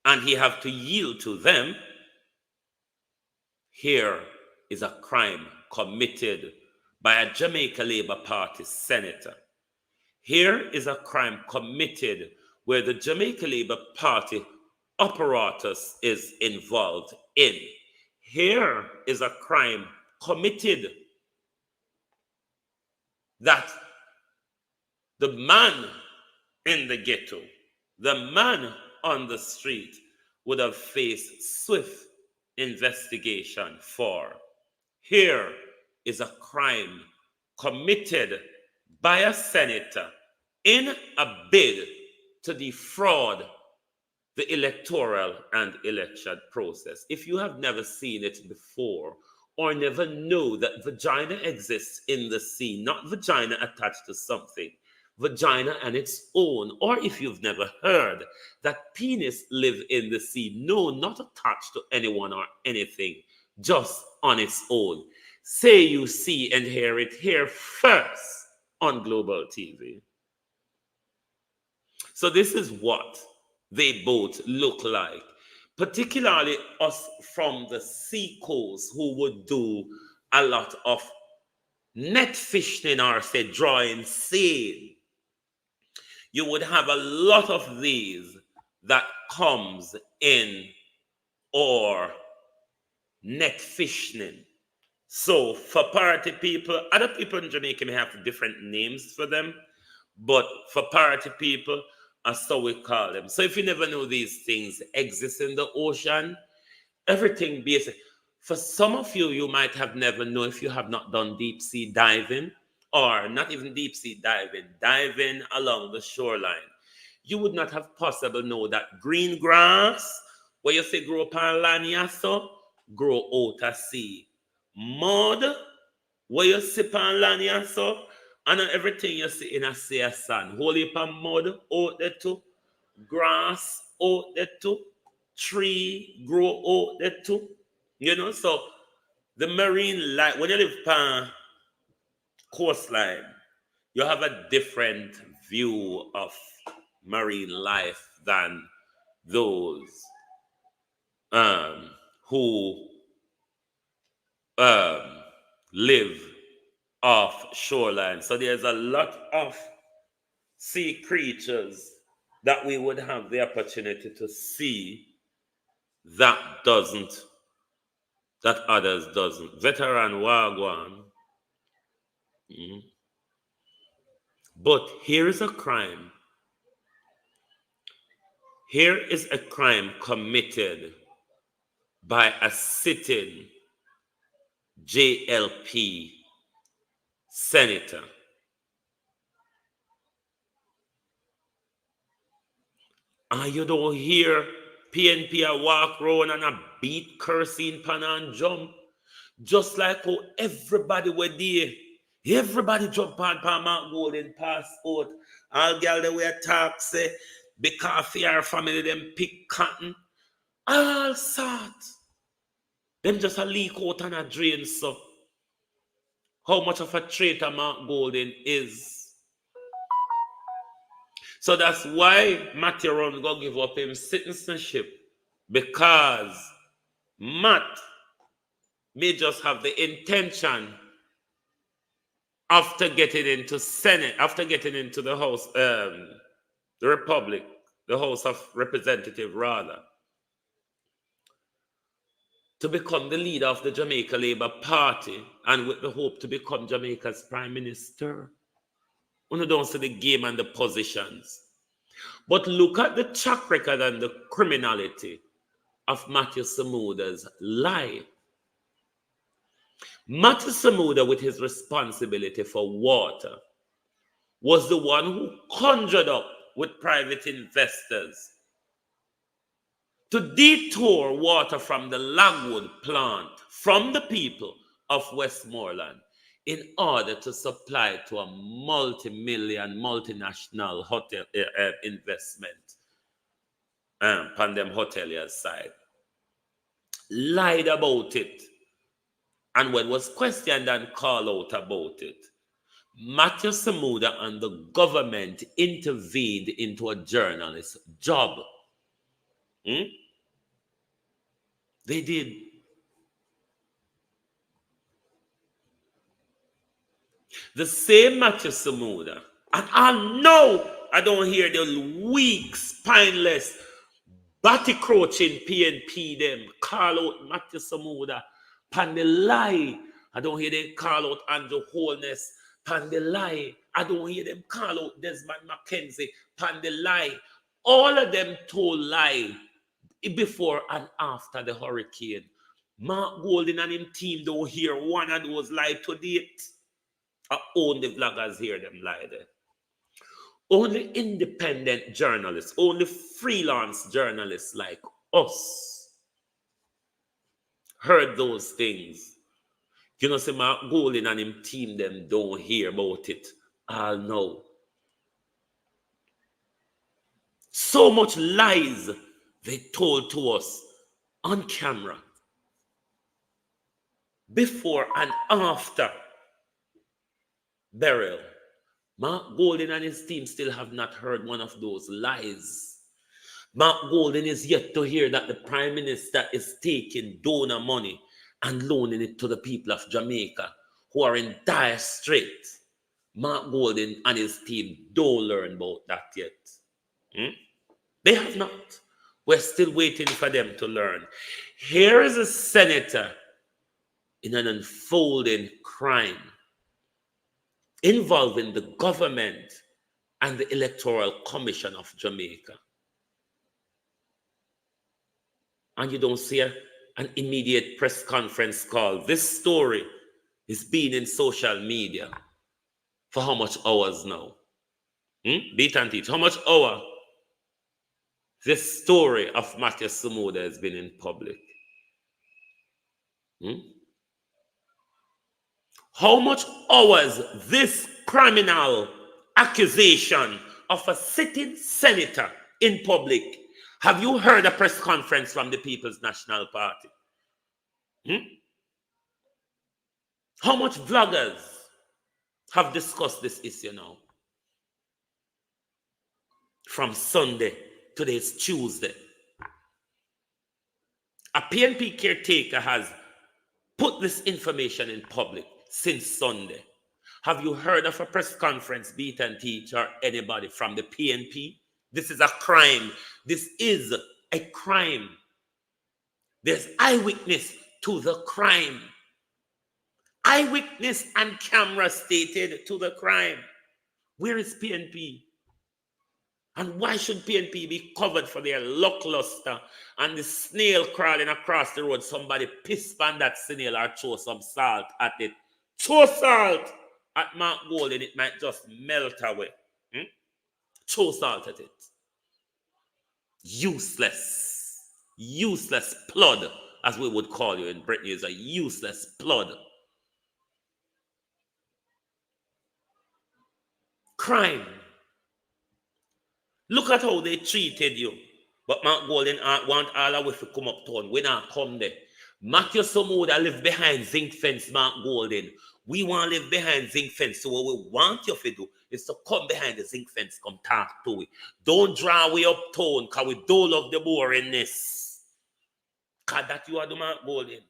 and he have to yield to them. Here is a crime committed by a Jamaica Labour Party senator. Here is a crime committed where the Jamaica Labour Party apparatus is involved in. Here is a crime committed that the man in the ghetto, the man on the street, would have faced swift investigation for. Here is a crime committed by a senator in a bid to defraud the electoral and election process. If you have never seen it before or never know that vagina exists in the sea, not vagina attached to something, vagina and its own, or if you've never heard that penis live in the sea, no, not attached to anyone or anything, just on its own. Say you see and hear it here first on Global TV. So this is what they both look like, particularly us from the sea coast who would do a lot of net fishing or say drawing seine. You would have a lot of these that comes in or net fishing. So for party people, other people in Jamaica may have different names for them, but for party people, that's how we call them. So if you never know these things exist in the ocean, everything basic. For some of you, you might have never known if you have not done deep sea diving, or not even deep sea diving along the shoreline. You would not have possibly know that green grass, where you say grow up on land, so grow out at sea. Mud, where you sip on land, so and everything you see in a sea of sand. Whole heap of mud out there too. Grass out there too. Tree grow out there too. You know, so the marine life, when you live on coastline, you have a different view of marine life than those who live off shoreline. So there's a lot of sea creatures that we would have the opportunity to see that others doesn't. Veteran Wagwan. But here is a crime. Here is a crime committed by a sitting JLP senator. And you don't hear PNP a walk round and a beat cursing pan and jump. Just like how everybody were there. Everybody jump on Mount Golden passport. All girl they wear talk say because our family them pick cotton. All sort. Them just a leak out and a drain so. How much of a traitor Mount Golden is. So that's why Matthew Ron go give up his citizenship. Because Matt may just have the intention after getting into Senate, after getting into the House, the Republic, the House of Representatives rather, to become the leader of the Jamaica Labour Party and with the hope to become Jamaica's Prime Minister. You don't see the game and the positions. But look at the track record and the criminality of Matthew Samuda's life. Matthew Samuda, with his responsibility for water, was the one who conjured up with private investors to detour water from the Lagwood plant from the people of Westmoreland in order to supply to a multi-million, multinational hotel investment on them hoteliers' side. Lied about it. And when was questioned and called out about it, Matthew Samuda and the government intervened into a journalist's job. They did. The same Matthew Samuda. And I know I don't hear the weak, spineless, batty crouching PNP them call out Matthew Samuda. Pan the lie. I don't hear them call out Andrew Holness. Pan the lie. I don't hear them call out Desmond McKenzie. Pan the lie. All of them told lie before and after the hurricane. Mark Golden and him team don't hear one of those lie to date. Only vloggers hear them lie there. Only independent journalists, only freelance journalists like us heard those things. You know, say Mark Golden and him team them don't hear about it. I'll know. So much lies they told to us on camera, before and after burial. Mark Golden and his team still have not heard one of those lies. Mark Golden is yet to hear that the Prime Minister is taking donor money and loaning it to the people of Jamaica who are in dire straits. Mark Golden and his team don't learn about that yet. They have not. We're still waiting for them to learn. Here is a senator in an unfolding crime involving the government and the Electoral Commission of Jamaica. And you don't see an immediate press conference call. This story is being in social media for how much hours now? Beat and teach. How much hour this story of Matthew Samuda has been in public? How much hours this criminal accusation of a sitting senator in public? Have you heard a press conference from the People's National Party? How much vloggers have discussed this issue now? From Sunday, today's Tuesday. A PNP caretaker has put this information in public since Sunday. Have you heard of a press conference, Beat and Teach, or anybody from the PNP? This is a crime. This is a crime. There's eyewitness to the crime. Eyewitness and camera stated to the crime. Where is PNP? And why should PNP be covered for their lackluster and the snail crawling across the road? Somebody piss on that snail or throw some salt at it. Throw salt at Mark Golden, it might just melt away. Throw salt at it. Useless. Useless plod, as we would call you in Britain, is a useless plod. Crime. Look at how they treated you. But Mark Golden want all of us to come uptown. We not come there. Matthew Samuda live behind zinc fence, Mark Golden. We want to live behind zinc fence. So what we want you to do is to come behind the zinc fence, come talk to it. Don't draw we uptown, because we don't love the boringness. Because that you are the Mark Golden.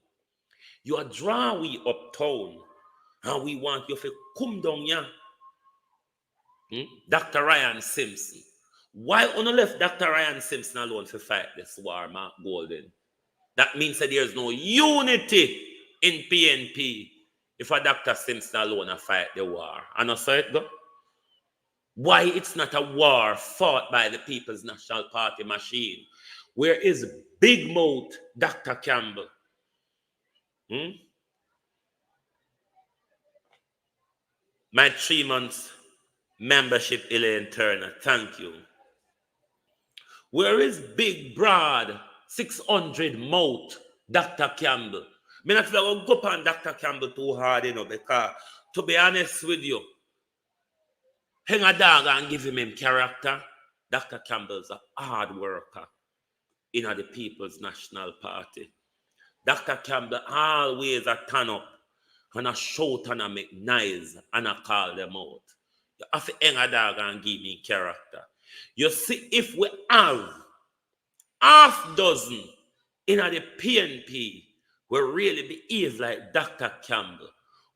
You are draw we uptown. And we want you to come down here. Dr. Ryan Simpson. Why only left Dr. Ryan Simpson alone to fight this war, Mark Golden? That means that there's no unity in PNP if a Dr. Simpson alone fight the war. And so it go. Why it's not a war fought by the People's National Party machine? Where is big mouth Dr. Campbell? My 3 months membership, Elaine Turner, thank you. Where is big, broad, 600 mouth Dr. Campbell? I'm not going to go upon Dr. Campbell too hard, because to be honest with you, hang a dog and give him character. Dr. Campbell's a hard worker in the People's National Party. Dr. Campbell always a turn up and a shout and a make noise and a call them out. You have to hang a dog and give me character. You see, if we have half dozen in the PNP will really behave like Dr. Campbell,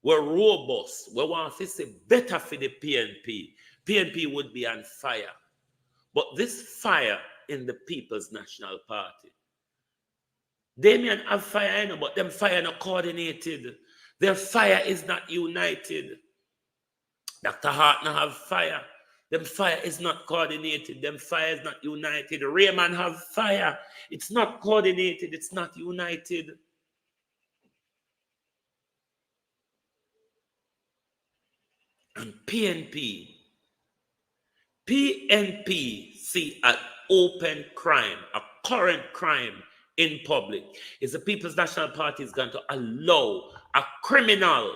we're robust. We want to say better for the PNP. PNP would be on fire. But this fire in the People's National Party, they may have fire, but them fire not coordinated. Their fire is not united. Dr. Hart now have fire. Them fire is not coordinated. Them fire is not united. Raymond have fire. It's not coordinated. It's not united. And PNP see an open crime, a current crime in public. Is the People's National Party is going to allow a criminal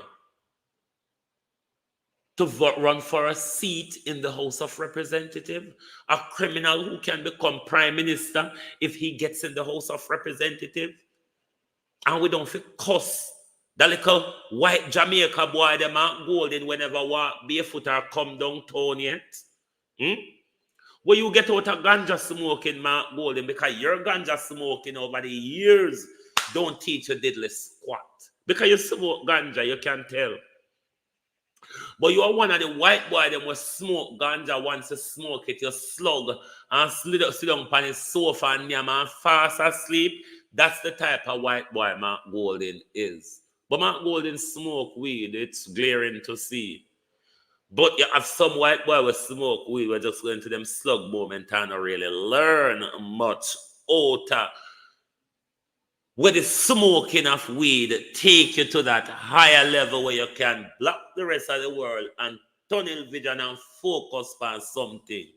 to run for a seat in the House of Representatives, a criminal who can become prime minister if he gets in the House of Representatives, and we don't feel cuss that little white Jamaica boy, them are golden whenever walk barefoot or come downtown yet. Where you get out of ganja smoking, Mark Golden, because your ganja smoking over the years don't teach you diddly squat. Because you smoke ganja, you can tell. But you are one of the white boy them will smoke ganja once you smoke it, you slug and sit down on his sofa and yam and fast asleep. That's the type of white boy Mark Golden is. But Mark Golden smoke weed, it's glaring to see. But you have some white boy with smoke weed, we're just going to them slug moment and not really learn much out where the smoking of weed take you to that higher level where you can block the rest of the world and tunnel vision and focus on something.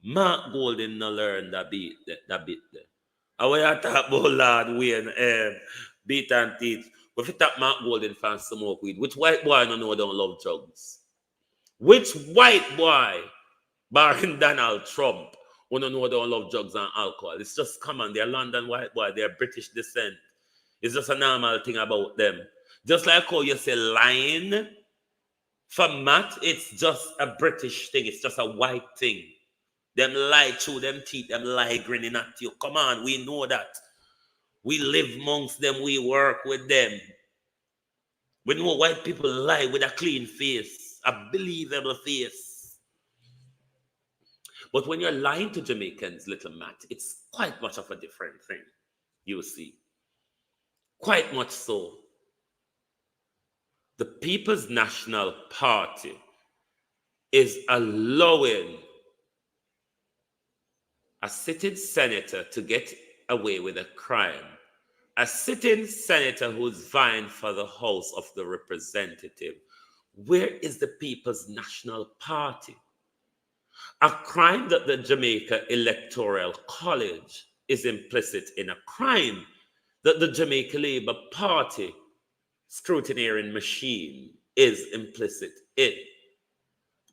Mark Golden no learn that bit there. And when you talk about Lord Wayne, beat and teeth, but if you talk Mark Golden fan smoke weed, which white boy don't love drugs? Which white boy, barring Donald Trump, who don't love drugs and alcohol? It's just common. They're London white boy. They're British descent. It's just a normal thing about them. Just like how you say lying, for Matt, it's just a British thing. It's just a white thing. Them lie through them teeth, them lie grinning at you. Come on, we know that. We live amongst them. We work with them. We know white people lie with a clean face, a believable face. But when you're lying to Jamaicans, little Matt, it's quite much of a different thing, you see. Quite much so. The People's National Party is allowing a sitting senator to get away with a crime. A sitting senator who's vying for the House of the Representative. Where is the People's National Party? A crime that the Jamaica Electoral College is implicit in, a crime that the Jamaica Labour Party scrutineering machine is implicit in.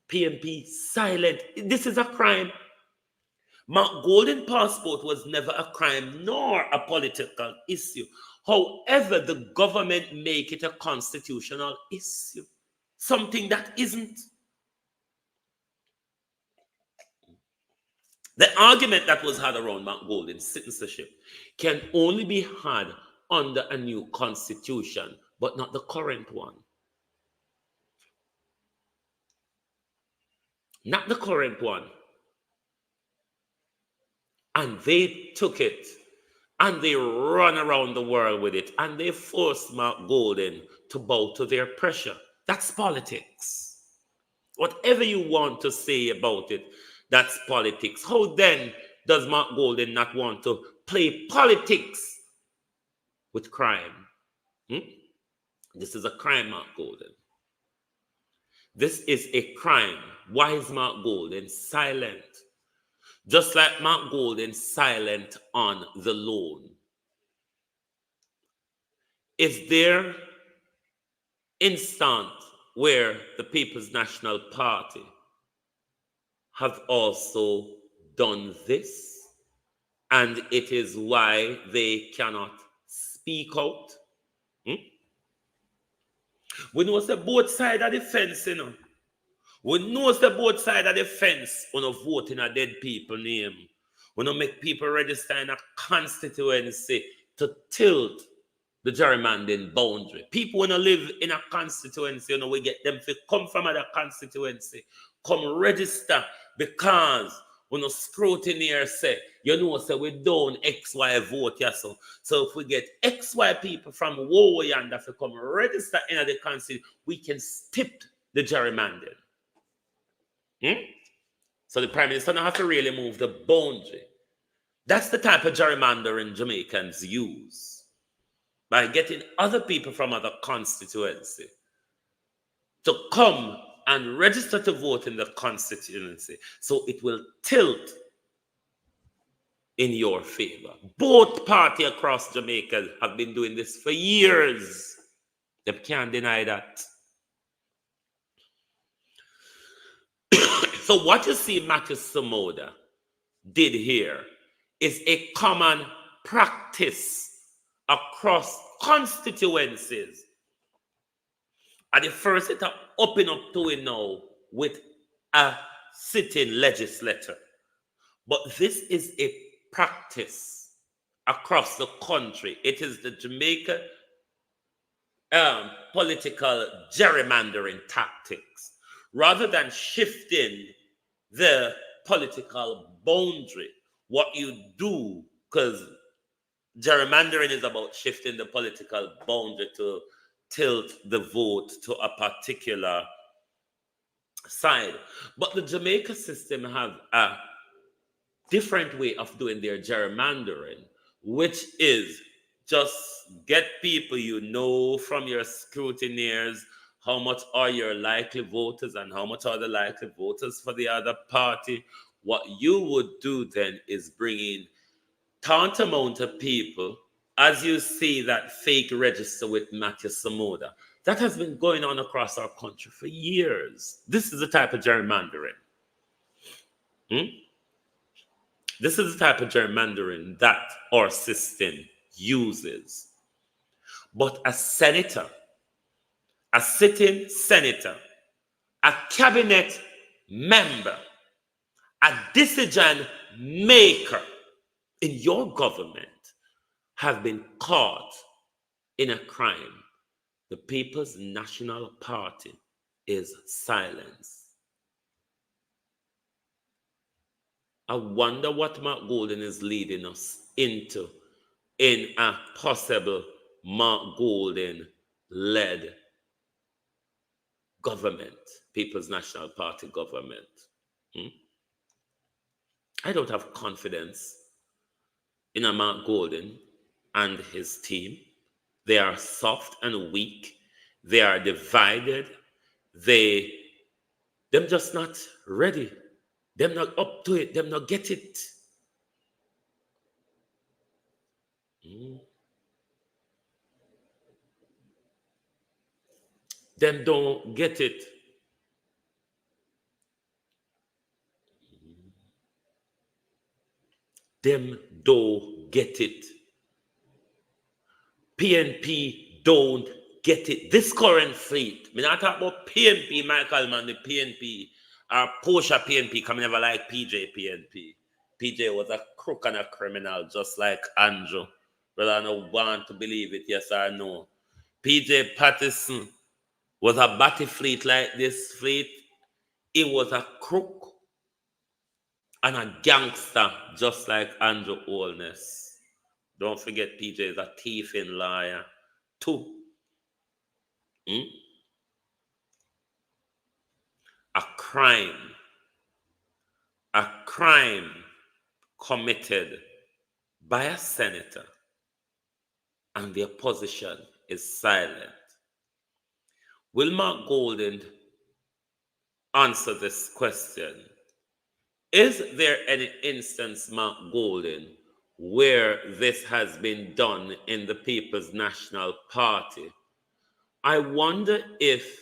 PNP silent. This is a crime. Mark Golden passport was never a crime nor a political issue. However, the government make it a constitutional issue. Something that isn't. The argument that was had around Mark Golden's citizenship can only be had under a new constitution, but not the current one. Not the current one. And they took it and they run around the world with it and they forced Mark Golden to bow to their pressure. That's politics. Whatever you want to say about it, that's politics. How then does Mark Golden not want to play politics with crime? This is a crime, Mark Golden. This is a crime. Why is Mark Golden silent? Just like Mark Golden silent on the loan. Is there instant where the People's National Party have also done this? And it is why they cannot speak out? We know it's the both sides of the fence, you know. We know it's the both sides of the fence when you vote in a dead people name. When you make people register in a constituency to tilt the gerrymandering boundary. People want to live in a constituency, we get them to come from other constituency, come register because when a scrutineer say, say we don't XY vote, yeah, so if we get XY people from Wowo yonder to come register in the constituency, we can skip the gerrymandering. So the Prime Minister don't have to really move the boundary. That's the type of gerrymandering Jamaicans use, by getting other people from other constituency to come and register to vote in the constituency. So it will tilt in your favor. Both parties across Jamaica have been doing this for years. They can't deny that. So what you see Matthew Samoda did here is a common practice across constituencies. And the first it open up to it now with a sitting legislator. But this is a practice across the country. It is the Jamaica political gerrymandering tactics. Rather than shifting the political boundary, what you do, because gerrymandering is about shifting the political boundary to tilt the vote to a particular side. But the Jamaica system have a different way of doing their gerrymandering, which is just get people from your scrutineers, how much are your likely voters and how much are the likely voters for the other party. What you would do then is bring in tantamount of people, as you see that fake register with Matthew Samoda. That has been going on across our country for years. This is the type of gerrymandering. This is the type of gerrymandering that our system uses. But a senator, a sitting senator, a cabinet member, a decision maker in your government have been caught in a crime. The People's National Party is silenced. I wonder what Mark Golden is leading us into in a possible Mark Golden-led government, People's National Party government. I don't have confidence in a Mark Golden and his team. They are soft and weak. They are divided. Them just not ready. Them not up to it. Them not get it. Them don't get it. Them don't get it. PNP don't get it. This current fleet, I not talk about PNP, Michael Man, the PNP, or Portia PNP, come never like PJ PNP. PJ was a crook and a criminal, just like Andrew. But I don't want to believe it, yes or no. PJ Patterson was a batty fleet like this fleet. He was a crook and a gangster, just like Andrew Holness. Don't forget, PJ is a thief and liar, too. A crime committed by a senator, and the opposition is silent. Will Mark Golden answer this question? Is there any instance, Mark Golden, where this has been done in the People's National Party? I wonder if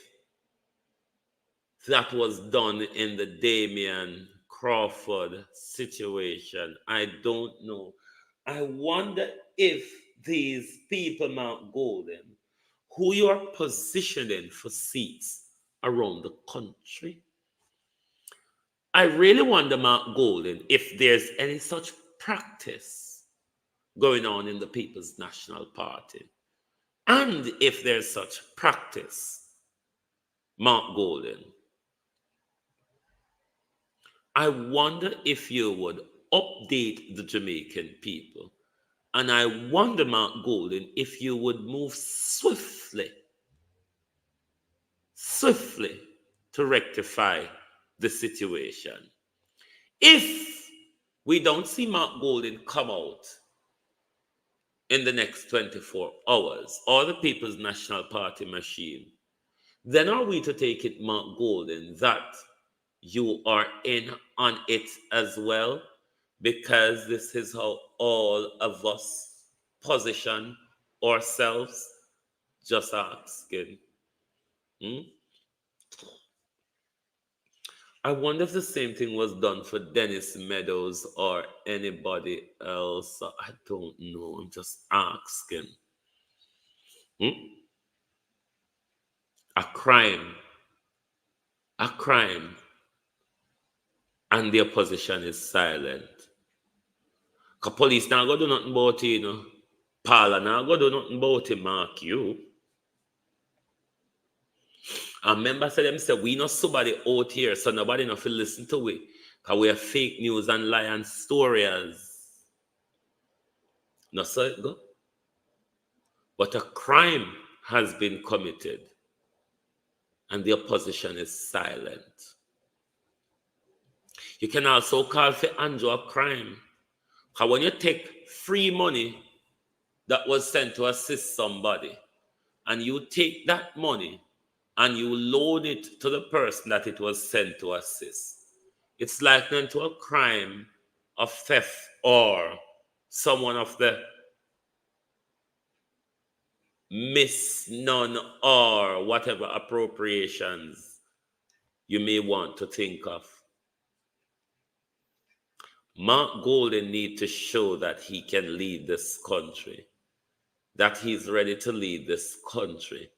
that was done in the Damian Crawford situation. I don't know. I wonder if these people, Mark Golden, who you are positioning for seats around the country, I really wonder, Mark Golden, if there's any such practice going on in the People's National Party. And if there's such practice, Mark Golden, I wonder if you would update the Jamaican people. And I wonder, Mark Golden, if you would move swiftly to rectify the situation. If we don't see Mark Golden come out in the next 24 hours, or the People's National Party machine, then are we to take it, Mark Golden, that you are in on it as well? Because this is how all of us position ourselves? Just asking. I wonder if the same thing was done for Dennis Meadows or anybody else. I don't know. I'm just asking. A crime, and the opposition is silent. Because police now go do nothing about it, you know. Paula now go do nothing about it, Mark, you. And members of them say, we know somebody out here, so nobody not feel listen to it. Because we have fake news and lie and stories. Not so it go. But a crime has been committed. And the opposition is silent. You can also call for Andrew a crime. Because when you take free money that was sent to assist somebody, and you take that money and you loan it to the person that it was sent to assist, it's likened to a crime of theft or someone of the miss, none, or whatever appropriations you may want to think of. Mark Golden needs to show that he can lead this country, that he's ready to lead this country,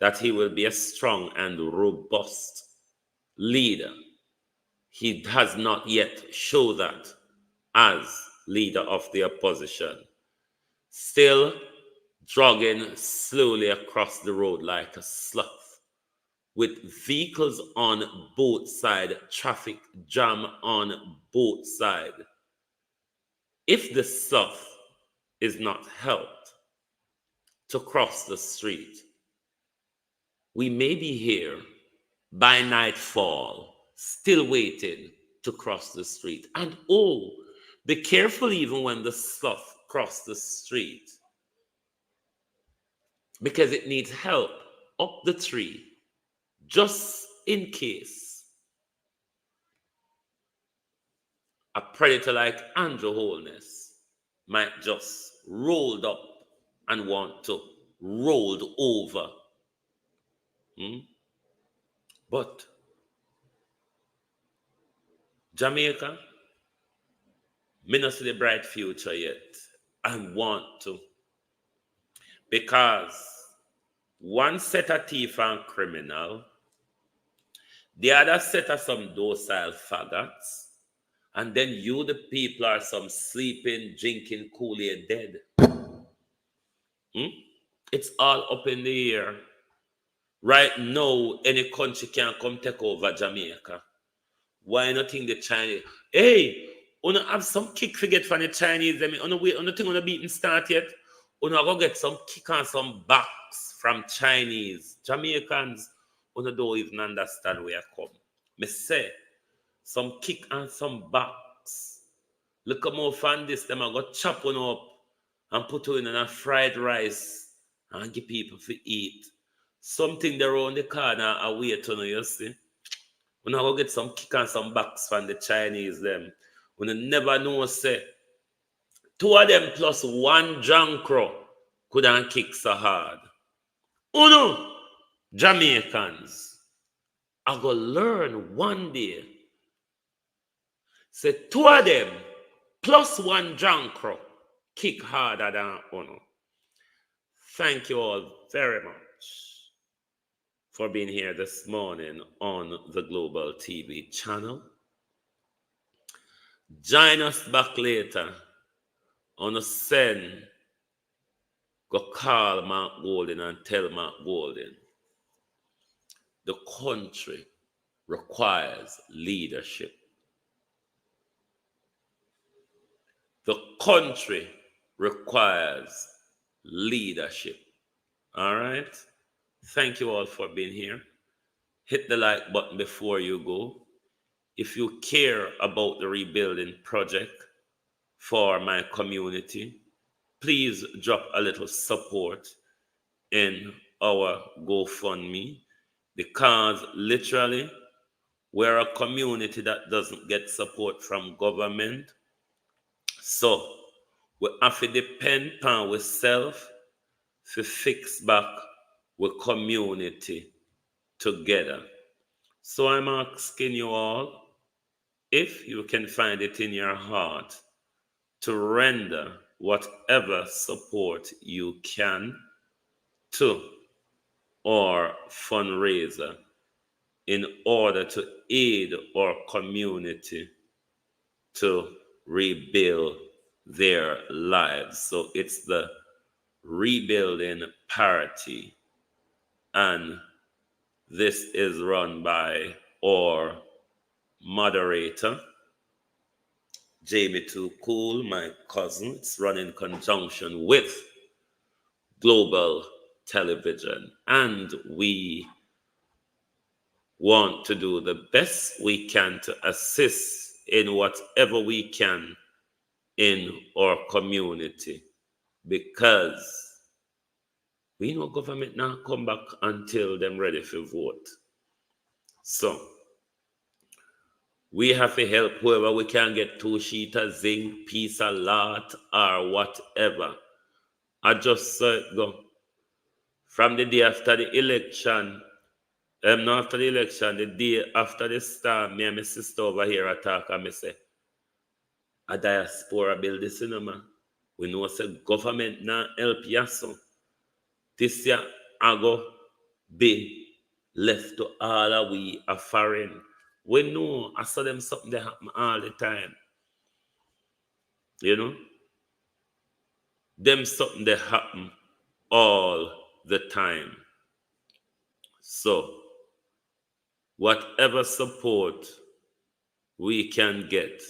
that he will be a strong and robust leader. He has not yet shown that as leader of the opposition. Still jogging slowly across the road like a sloth, with vehicles on both sides, traffic jam on both sides. If the sloth is not helped to cross the street, we may be here by nightfall, still waiting to cross the street. And oh, be careful even when the sloth crosses the street, because it needs help up the tree, just in case a predator like Andrew Holness might just roll up and want to roll over. But Jamaica, me not see the bright future yet. I want to. Because one set of thief and criminal, the other set of some docile faggots, and then you, the people, are some sleeping, drinking Kool-Aid dead. It's all up in the air. Right now, any country can come take over Jamaica. Why not think the Chinese? Hey, you have some kick to get from the Chinese. I mean, on the way, on the thing on the beating start yet. You go get some kick and some backs from Chinese. Jamaicans, you don't even understand where I come. Me say, some kick and some backs. Look at more fan this, them I got chop one up and put it in a fried rice and give people to eat. Something there around the corner I wait on you see. When I go get some kick and some backs from the Chinese them. When you never know say two of them plus one jankro couldn't kick so hard. Uno, Jamaicans, I go learn one day. Say two of them plus one jankro kick harder than Uno. Thank you all very much for being here this morning on the Global TV channel. Join us back later on a send go call Mark Golden and tell Mark Golden the country requires leadership. The country requires leadership. All right? Thank you all for being here. Hit the like button before you go. If you care about the rebuilding project for my community, please drop a little support in our GoFundMe, because literally we're a community that doesn't get support from government. So we have to depend on ourselves to fix back with community together. So I'm asking you all, if you can find it in your heart to render whatever support you can to our fundraiser in order to aid our community to rebuild their lives. So it's the Rebuilding Parity, and this is run by our moderator, Jamie Too Cool, my cousin. It's run in conjunction with Global Television, and we want to do the best we can to assist in whatever we can in our community, because we know government not come back until them ready for vote. So we have to help whoever we can get, 2 sheet of zinc, piece of lot, or whatever. I just saw it go. From the day after the election, not after the election, the day after the storm, me and my sister over here attack, and me say, a diaspora build this cinema. We know say government not help you, so this year I go be left to all of we a foreign. We know I saw them something that happen all the time. You know? Them something that happen all the time. So whatever support we can get,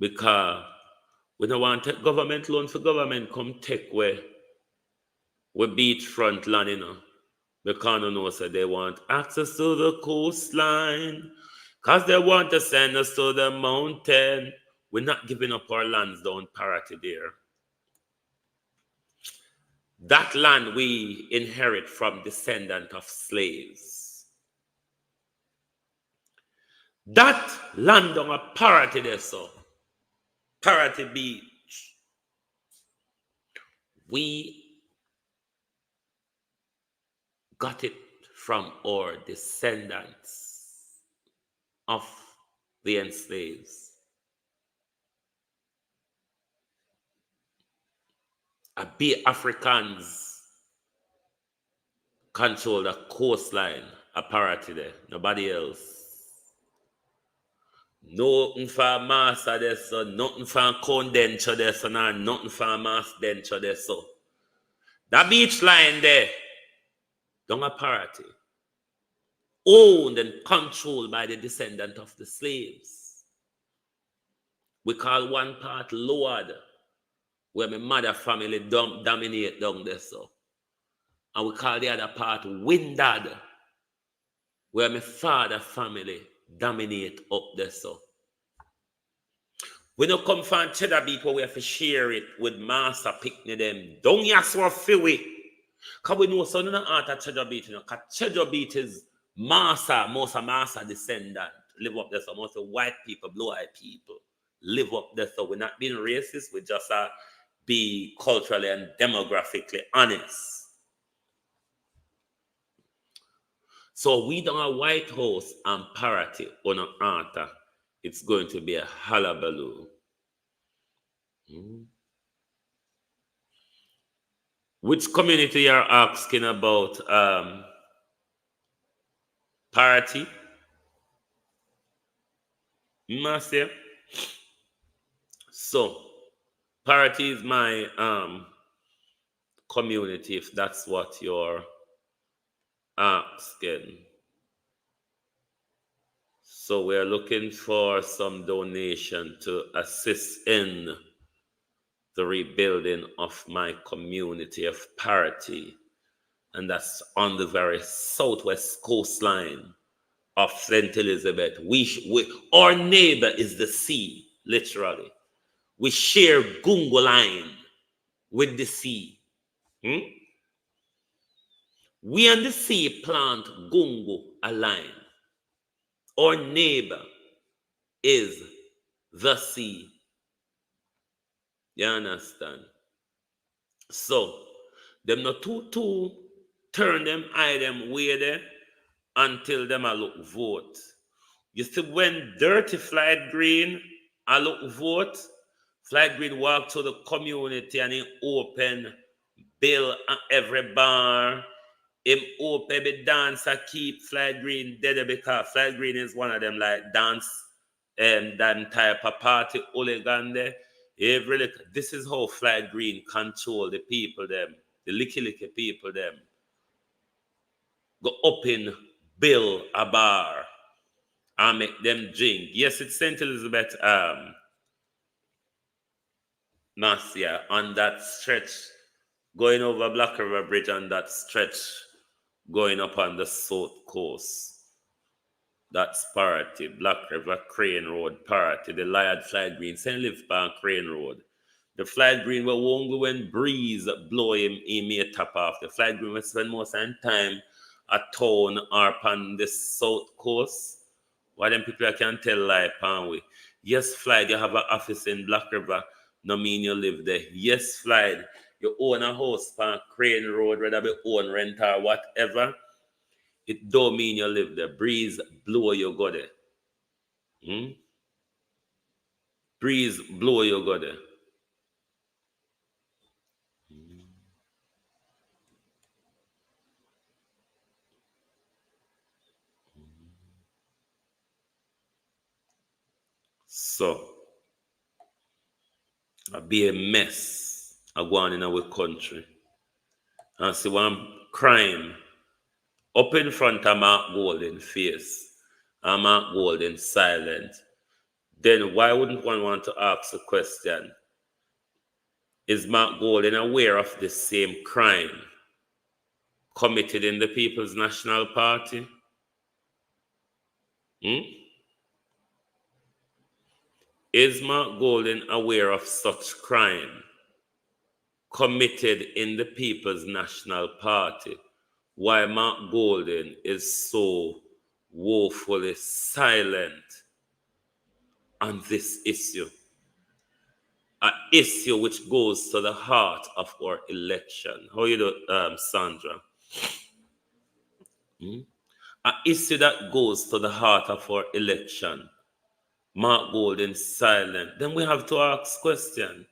because we don't want to take government loan for government come take where we beachfront land, you know. Because you know, so they want access to the coastline, because they want to send us to the mountain. We're not giving up our lands down Parity there. That land we inherit from descendant of slaves. That land on a Parity there, so Parity Beach, we got it from our descendants of the enslaved. A be Africans control the coastline, a Parity there, nobody else. Nothing for master there, so nothing for condenser there, so nor nothing for mass denture there, so. That beach line there, down a Parity, owned and controlled by the descendant of the slaves. We call one part Lord, where my mother family dominate down there, so. And we call the other part Windad, where my father family dominate up there, so. We don't come from Cheddar Beat where we have to share it with Master Picnic them. Don't you so feel we? Because we know so no art at Cheddar Beat, you know, because Cheddar Beat is most of Master descendant live up there, so most of white people, blue-eyed people live up there, so we're not being racist, we just be culturally and demographically honest. So we don't have White House and Parity on an altar. It's going to be a hullabaloo. Which community are asking about Parity? Master. So Parity is my community, if that's what you're asking. So we're looking for some donation to assist in the rebuilding of my community of parity. And that's on the very southwest coastline of St. Elizabeth. Our neighbor is the sea, literally. We share Gungo line with the sea. We and the sea plant Gungo a line. Our neighbor is the sea. You understand? So, them not too turn them eye them way there until them a look vote. You see, when dirty Flight Green a look vote, Flight Green walk to the community and he open bill at every bar. Him open the dancer keep Flight Green dead because Flight Green is one of them like dance and that type of party hooligan there. This is how Flight Green control the people them, the licky people them. Go open bill a bar and make them drink. Yes, it's St. Elizabeth Nasia on that stretch going over Black River Bridge on that stretch going up on the south coast. That's Parity, Black River, Crane Road, Parity, the Liard Flight Green, St. Liv Park, Crane Road. The Flight Green will won't go when breeze blow him, he may tap off. The Flight Green will spend most of the time at town or on the south coast. Why them people I can tell lie pan we. Yes, Flight, you have an office in Black River, no mean you live there. Yes, Flight, you own a house on Crane Road, whether be own rent or whatever. It don't mean you live there. Breeze blow you go there. Breeze blow you go there. So, I be a mess I go on in our country. And see one crime up in front of Mark Golden face and Mark Golden silent. Then why wouldn't one want to ask a question? Is Mark Golden aware of the same crime committed in the People's National Party? Is Mark Golden aware of such crime committed in the People's National Party? Why Mark Golden is so woefully silent on this issue? An issue which goes to the heart of our election. How you do, Sandra? An issue that goes to the heart of our election. Mark Golden silent. Then we have to ask question.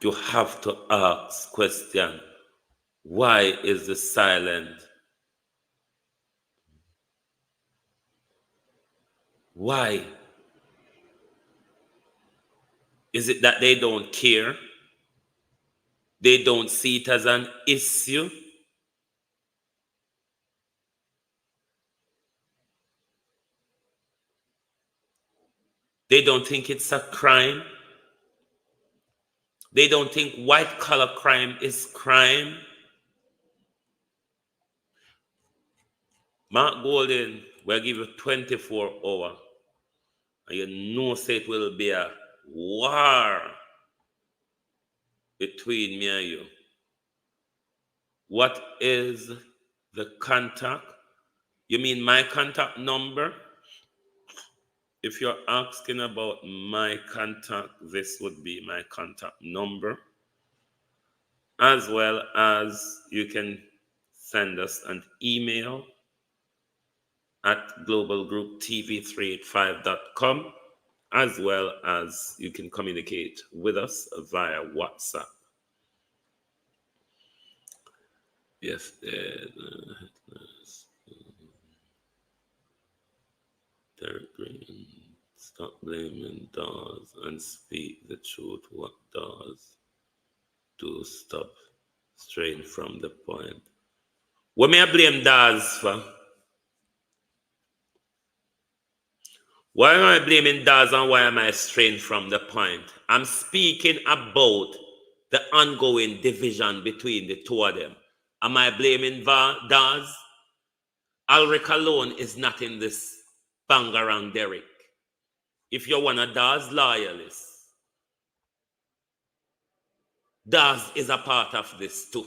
You have to ask question. Why is the silent? Why? Is it that they don't care? They don't see it as an issue? They don't think it's a crime? They don't think white collar crime is crime? Mark Golden will give you 24 hours. And you know say it will be a war between me and you. What is the contact? You mean my contact number? If you're asking about my contact, this would be my contact number. As well as you can send us an email at globalgrouptv385.com, as well as you can communicate with us via WhatsApp. Yes, Derek Green, stop blaming Dawes and speak the truth. What Dawes do stop straying from the point. What may I blame Dawes for? Why am I blaming Dawes and why am I straying from the point? I'm speaking about the ongoing division between the two of them. Am I blaming Dawes? Alric alone is not in this bangarang Derek. If you're one of Dawes loyalists, Dawes is a part of this too.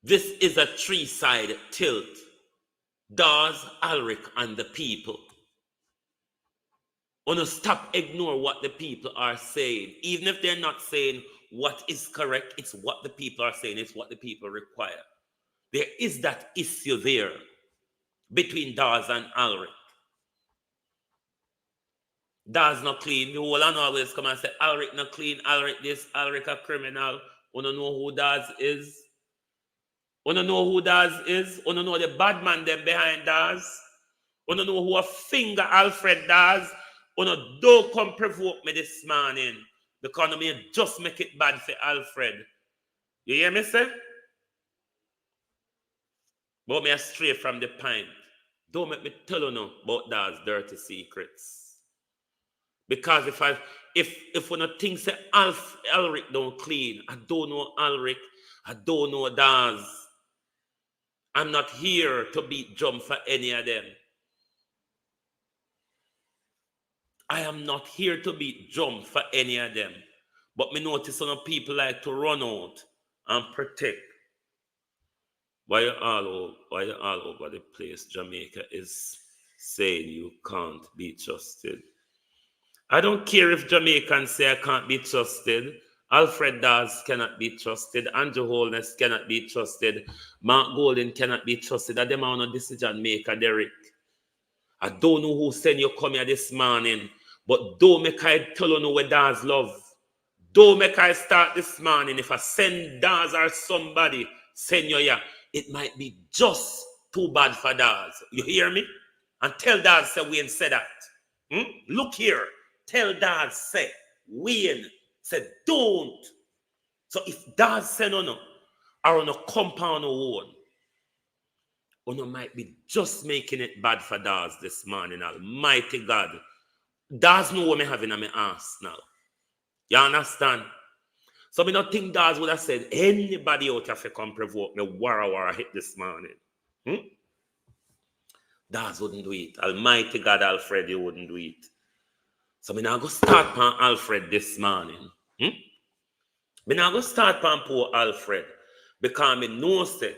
This is a three-sided tilt. Dawes, Alric, and the people. Want to stop ignore what the people are saying. Even if they're not saying what is correct, it's what the people are saying, it's what the people require. There is that issue there between Dawes and Alric. Dawes not clean. The whole and always come and say, Alric not clean, Alric this, Alric a criminal. You don't know who Dawes is? You don't know who Dawes is? You don't know the bad man them behind Dawes? You don't know who a finger Alfred Dawes? You don't come provoke me this morning because I mean just make it bad for Alfred. You hear me say? But me stray from the point. Don't make me tell you no about Dawes' dirty secrets. Because if one of things say Alric don't clean, I don't know Alric, I don't know Dawes. I'm not here to beat drum for any of them. I am not here to beat drum for any of them. But me notice some people like to run out and protect. Why you all over the place? Jamaica is saying you can't be trusted. I don't care if Jamaicans say I can't be trusted. Alfred Dawes cannot be trusted. Andrew Holness cannot be trusted. Mark Golden cannot be trusted. That them are no decision maker, Derek. I don't know who sent you come here this morning, but don't make I tell you where Dawes love. Don't make I start this morning. If I send Dawes or somebody, send you here, it might be just too bad for Dawes. You hear me? And tell Dawes say Wayne said that. Look here. Tell Dawes say Wayne said don't. So if Dawes say no, or on a compound own, you might be just making it bad for Dawes this morning. Almighty God. Dawes know what me having on my ass now. You understand? So me not think Dawes would have said anybody out here come provoke me wara hit this morning. Dawes wouldn't do it. Almighty God, Alfred, you wouldn't do it. So me now go start pan Alfred this morning. Me now go start pan poor Alfred. Because me know say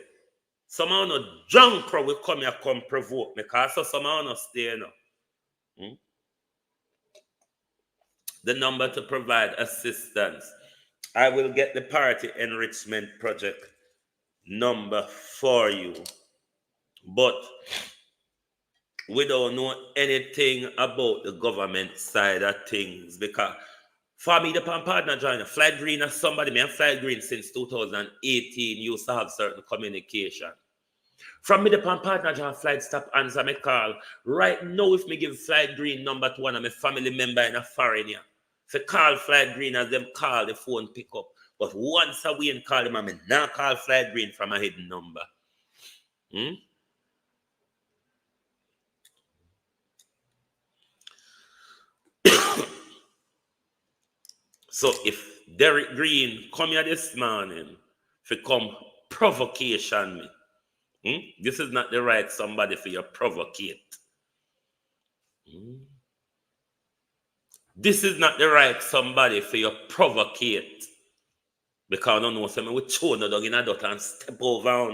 some of no drunk crowd will come here come provoke me. Because so some of no stay now. The number to provide assistance. I will get the party enrichment project number for you. But we don't know anything about the government side of things. Because for me, the partner joiner, Flight Green or somebody, me and Flight Green since 2018 used to have certain communication. From me, the partner joiner, Flight Stop answer me call. Right now, if me give Flight Green number to one of my family member in a foreign here, if I call Flight Green as them call, the phone pick up. But once a week call them, I mean, now call Flight Green from a hidden number. So if Derek Green come here this morning, if he come provocation me, this is not the right somebody for you provocate. This is not the right somebody for you provocate. Because I don't know, so I will throw no dog in a dot and step over,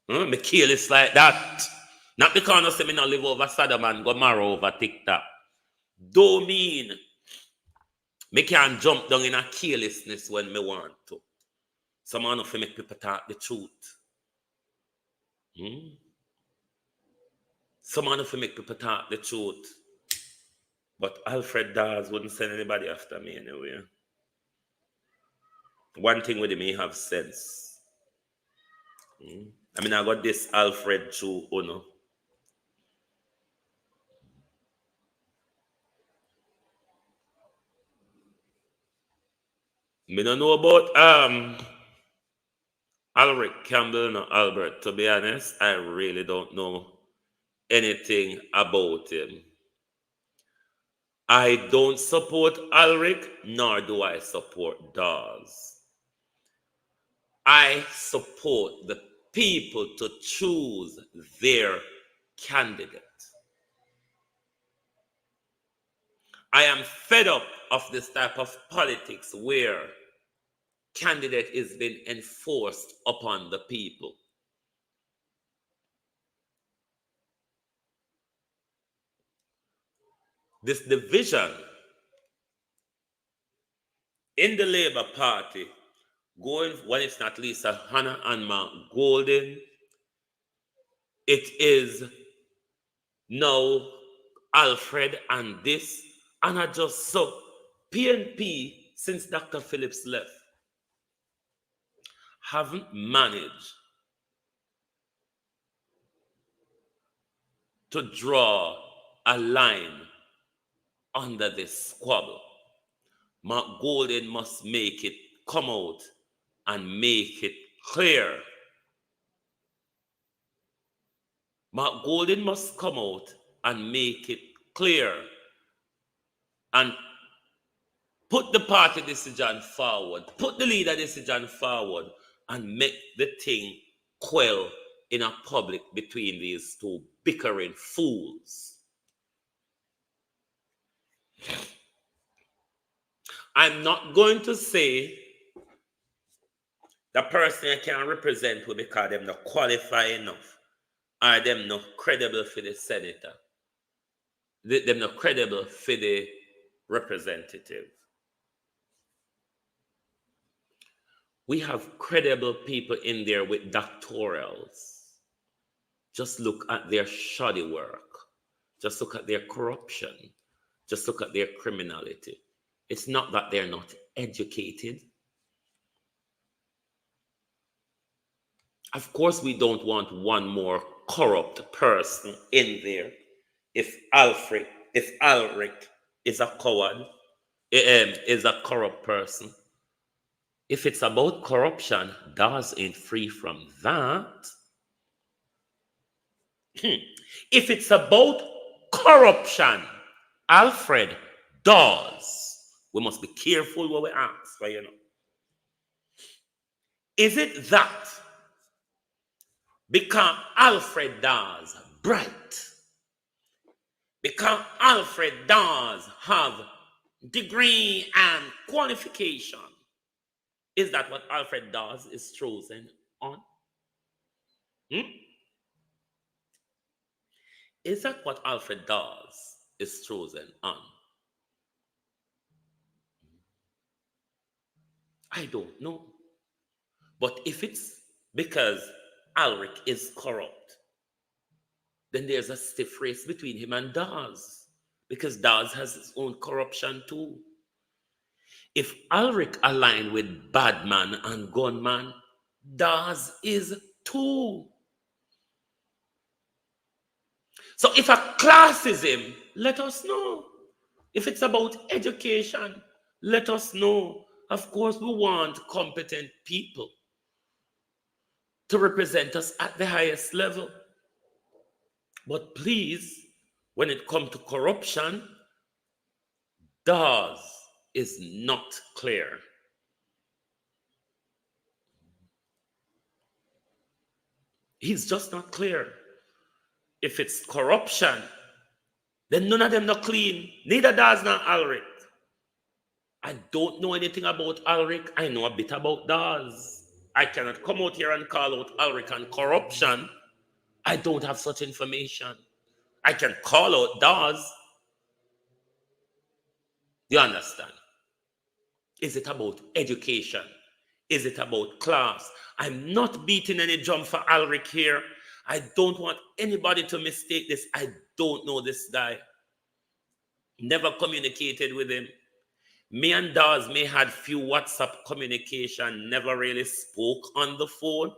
me kill it like that. Not because I say me not live over Saddam and Gomorrah over TikTok. Don't mean me can't jump down in a carelessness when me want to. Some man of make people talk the truth. Some man of make people talk the truth. But Alfred Dawes wouldn't send anybody after me anyway. One thing with him, he have sense. I mean, I got this Alfred through Uno. Me don't know about Alric Campbell and Albert. To be honest, I really don't know anything about him. I don't support Alric, nor do I support Dawes. I support the people to choose their candidate. I am fed up of this type of politics where candidate is being enforced upon the people. This division in the Labour Party, going when it's not Lisa Hannah and Mark Golden, it is now Alfred and this, and I just saw PNP since Dr. Phillips left haven't managed to draw a line under this squabble. Mark Golden must make it come out and make it clear. Mark Golden must come out and make it clear and put the party decision forward, put the leader decision forward, and make the thing quell in a public between these two bickering fools. I'm not going to say the person I can represent will because them not qualified enough or them not credible for the senator. Them not credible for the representative. We have credible people in there with doctorals. Just look at their shoddy work. Just look at their corruption. Just look at their criminality. It's not that they're not educated. Of course, we don't want one more corrupt person in there. If Alfric is a coward, is a corrupt person. If it's about corruption, Dawes ain't free from that. If it's about corruption, Alfred Dawes, we must be careful what we ask for, you know. Is it that because Alfred Dawes bright, because Alfred Dawes have degree and qualification, is that what Alfred Dawes is chosen on? Is that what Alfred Dawes is chosen on? I don't know. But if it's because Alric is corrupt, then there's a stiff race between him and Dawes, because Dawes has his own corruption too. If Alric aligned with badman and gunman, Dawes is too. So if a classism, let us know. If it's about education, let us know. Of course, we want competent people to represent us at the highest level. But please, when it comes to corruption, Dawes is not clear. He's just not clear. If it's corruption, then none of them not clean. Neither Dawes nor Alric. I don't know anything about Alric. I know a bit about Dawes. I cannot come out here and call out Alric and corruption. I don't have such information. I can call out Dawes. You understand? Is it about education? Is it about class? I'm not beating any drum for Alric here. I don't want anybody to mistake this. I don't know this guy. Never communicated with him. Me and Dawes may had few WhatsApp communication, never really spoke on the phone.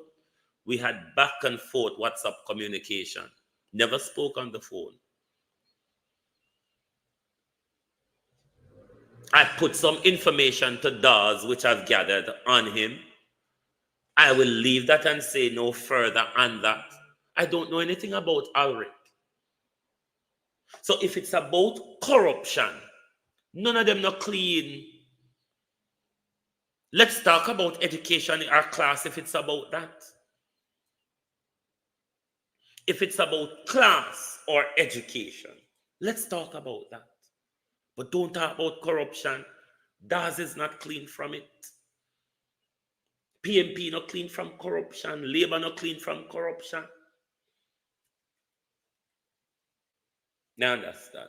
We had back and forth WhatsApp communication. Never spoke on the phone. I put some information to Dawes which I've gathered on him. I will leave that and say no further on that. I don't know anything about Ulrich. So if it's about corruption, none of them not clean. Let's talk about education in our class if it's about that. If it's about class or education, let's talk about that. But don't talk about corruption. DAS is not clean from it. PMP not clean from corruption. Labour not clean from corruption. Now understand.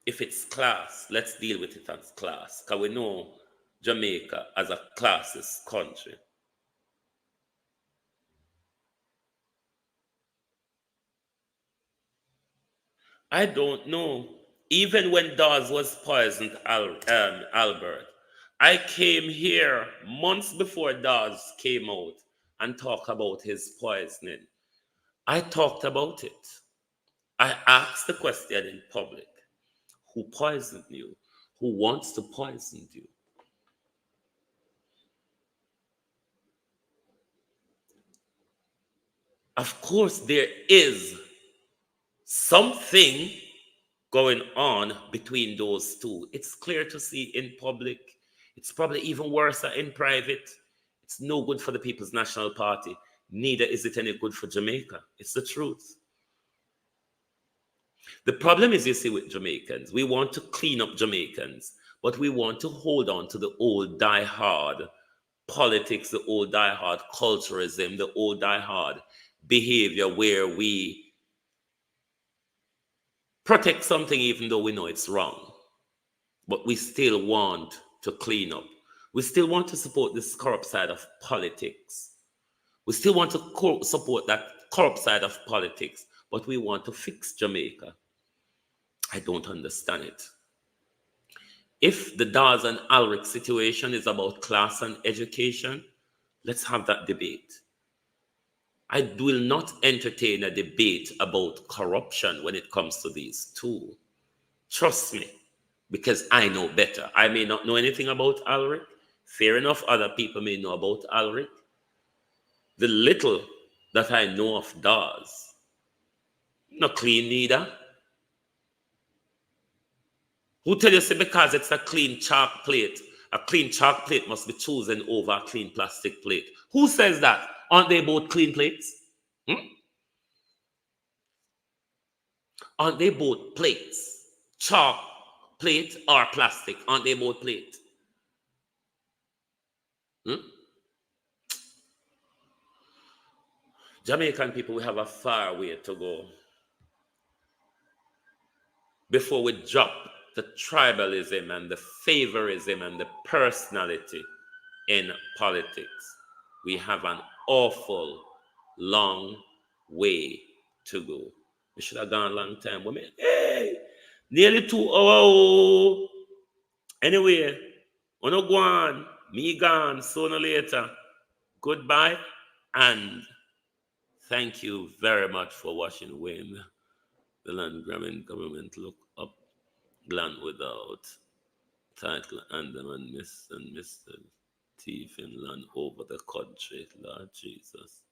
If it's class, let's deal with it as class. Because we know Jamaica as a classist country. I don't know. Even when Dawes was poisoned, Albert, I came here months before Dawes came out and talked about his poisoning. I talked about it. I asked the question in public. Who poisoned you? Who wants to poison you? Of course, there is something going on between those two. It's clear to see in public. It's probably even worse in private. It's no good for the People's National Party. Neither is it any good for Jamaica. It's the truth. The problem is, you see, with Jamaicans, we want to clean up Jamaicans, but we want to hold on to the old die-hard politics, the old die-hard culturalism, the old die-hard behavior where we protect something even though we know it's wrong. But we still want to clean up. We still want to support this corrupt side of politics. We still want to support that corrupt side of politics, but we want to fix Jamaica. I don't understand it. If the Dawes and Ulrich situation is about class and education, let's have that debate. I will not entertain a debate about corruption when it comes to these two. Trust me, because I know better. I may not know anything about Ulrich. Fair enough, other people may know about Ulrich. The little that I know of Dawes, not clean neither. Who tell you say because it's a clean chalk plate must be chosen over a clean plastic plate? Who says that? Aren't they both clean plates? Aren't they both plates? Chalk plate or plastic? Aren't they both plate? Jamaican people, we have a far way to go before we drop the tribalism and the favorism and the personality in politics. We have an awful long way to go. We should have gone a long time. Women, hey, nearly 2 hours. Anyway, wanna go on, me gone, sooner or later. Goodbye, and thank you very much for watching Win, the land grabbing government look up, land without title, and them and Mr. Thief in land over the country, Lord Jesus.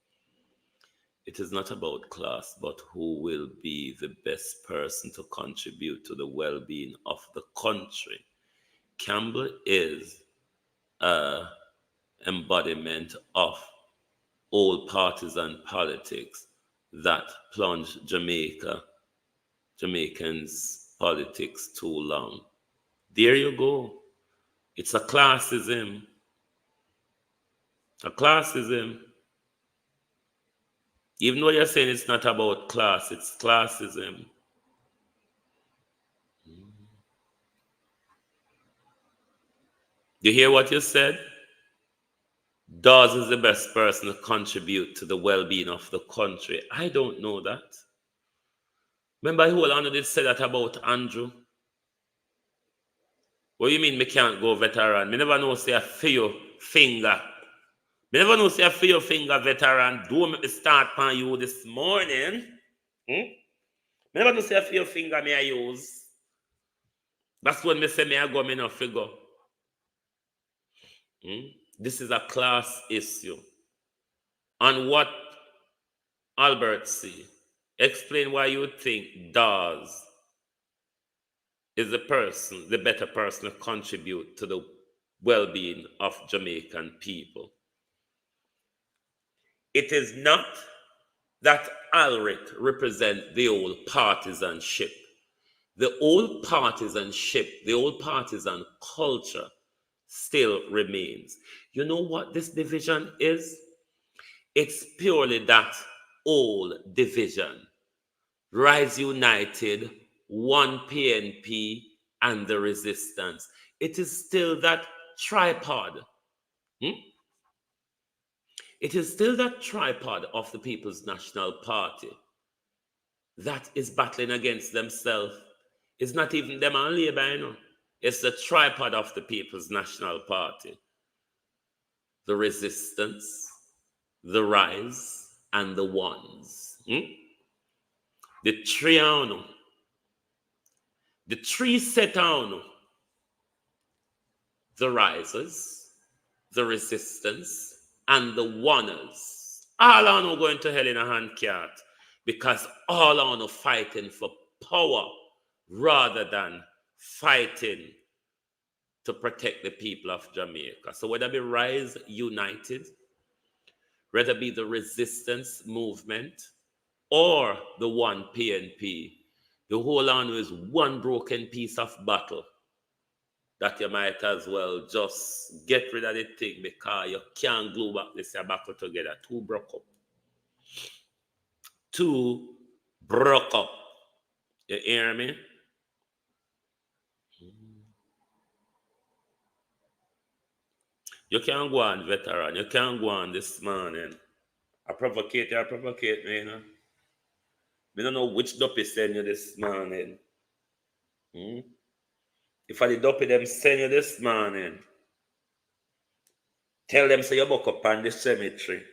It is not about class, but who will be the best person to contribute to the well-being of the country. Campbell is an embodiment of old partisan politics that plunged Jamaicans' politics too long. There you go. It's a classism. A classism. Even though you're saying it's not about class, it's classism. You hear what you said? Dawes is the best person to contribute to the well-being of the country. I don't know that. Remember who Anna did say that about Andrew? What do you mean me can't go veteran? Me never know say a few finger. Me never know say a few finger veteran. Do me start on you this morning. I never know say a few finger me I use. That's when me say me I go, me no figure. This is a class issue. On what Albert C. Explain why you think Dawes is the better person to contribute to the well-being of Jamaican people. It is not that Alric represents the old partisanship. The old partisanship, the old partisan culture still remains. You know what this division is? It's purely that old division. Rise United, one PNP, and the resistance. It is still that tripod. It is still that tripod of the People's National Party that is battling against themselves. It's not even them and Labour, you know. It's the tripod of the People's National Party. The resistance, the rise, and the ones. The triano. The three set on the risers, the resistance, and the oneers. All on are going to hell in a handcart because all on are fighting for power rather than fighting to protect the people of Jamaica. So whether it be Rise United, whether it be the resistance movement, or the one PNP, the whole on is one broken piece of battle that you might as well just get rid of the thing because you can't glue back this battle together. Two broke up. You hear me? You can't go on, veteran. You can't go on this morning. I provocate me, you know. I don't know which dopey send you this morning. If I the dopey them send you this morning, tell them say you buck up on the cemetery.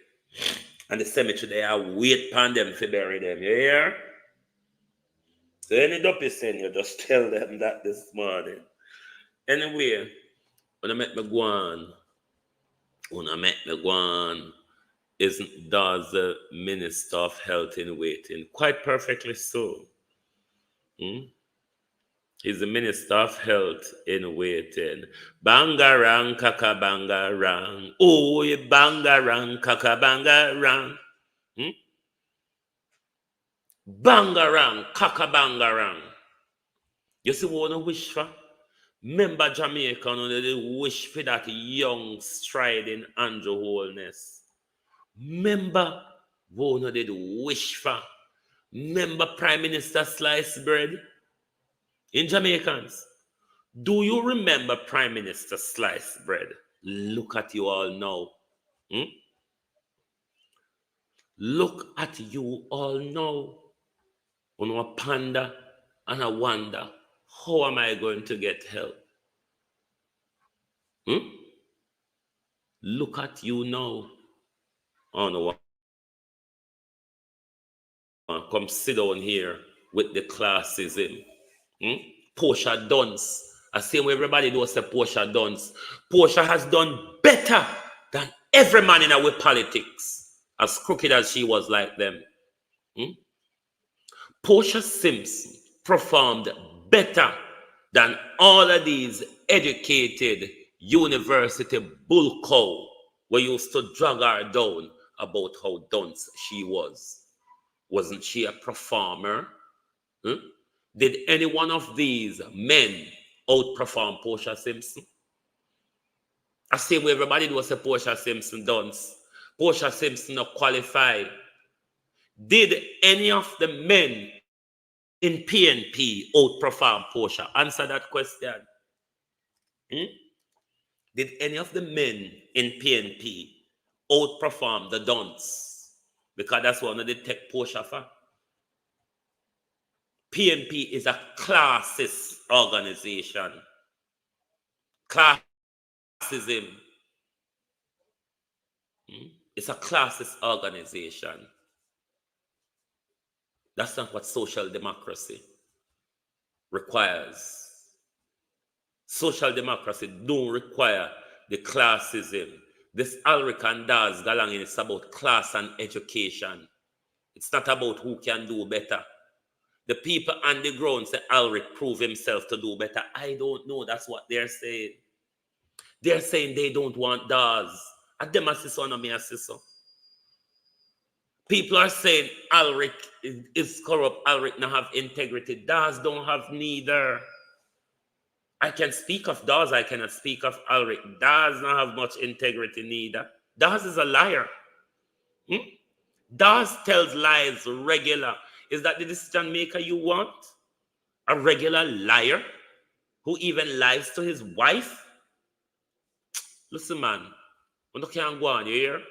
And the cemetery they are wait upon them to bury them. You hear? So any dopey send you, just tell them that this morning. Anyway, when I met me go on, isn't does the Minister of Health in waiting? Quite perfectly so. He's the Minister of Health in waiting. Bangarang kaka bangarang. Oh, bangarang kaka bangarang. Bangarang kaka bangarang. You see what I wish for? Remember Jamaica, they wish for that young striding Andrew Holness. Remember what they wish for? Remember Prime Minister Sliced Bread in Jamaicans? Do you remember Prime Minister Sliced Bread? Look at you all now. Look at you all now. On a panda and I wonder, how am I going to get help? Look at you now. Oh no, come sit down here with the classism. Portia Dunce. I same way everybody knows say Portia Dunce. Portia has done better than every man in our politics. As crooked as she was like them. Portia Simpson performed better than all of these educated university bullcow we used to drag her down about how dunce she was. Wasn't she a performer? Did any one of these men outperform Portia Simpson? I say where everybody knows a Portia Simpson dunce. Portia Simpson not qualified. Did any of the men in PNP outperform Portia? Answer that question. Did any of the men in PNP outperform the dunce? Because that's what they take Portia for. PNP is a classist organization. Classism. It's a classist organization. That's not what social democracy requires. Social democracy don't require the classism. This Alric and Daz Galangin is about class and education. It's not about who can do better. The people on the ground say Alric prove himself to do better. I don't know. That's what they're saying. They're saying they don't want Daz. And them assist on me assist. People are saying Alric is corrupt. Alric not have integrity. Daz don't have neither. I can speak of Daz. I cannot speak of Alric. Daz not have much integrity neither. Daz is a liar. Daz tells lies regular. Is that the decision maker you want? A regular liar who even lies to his wife? Listen, man. You can't go on, you hear?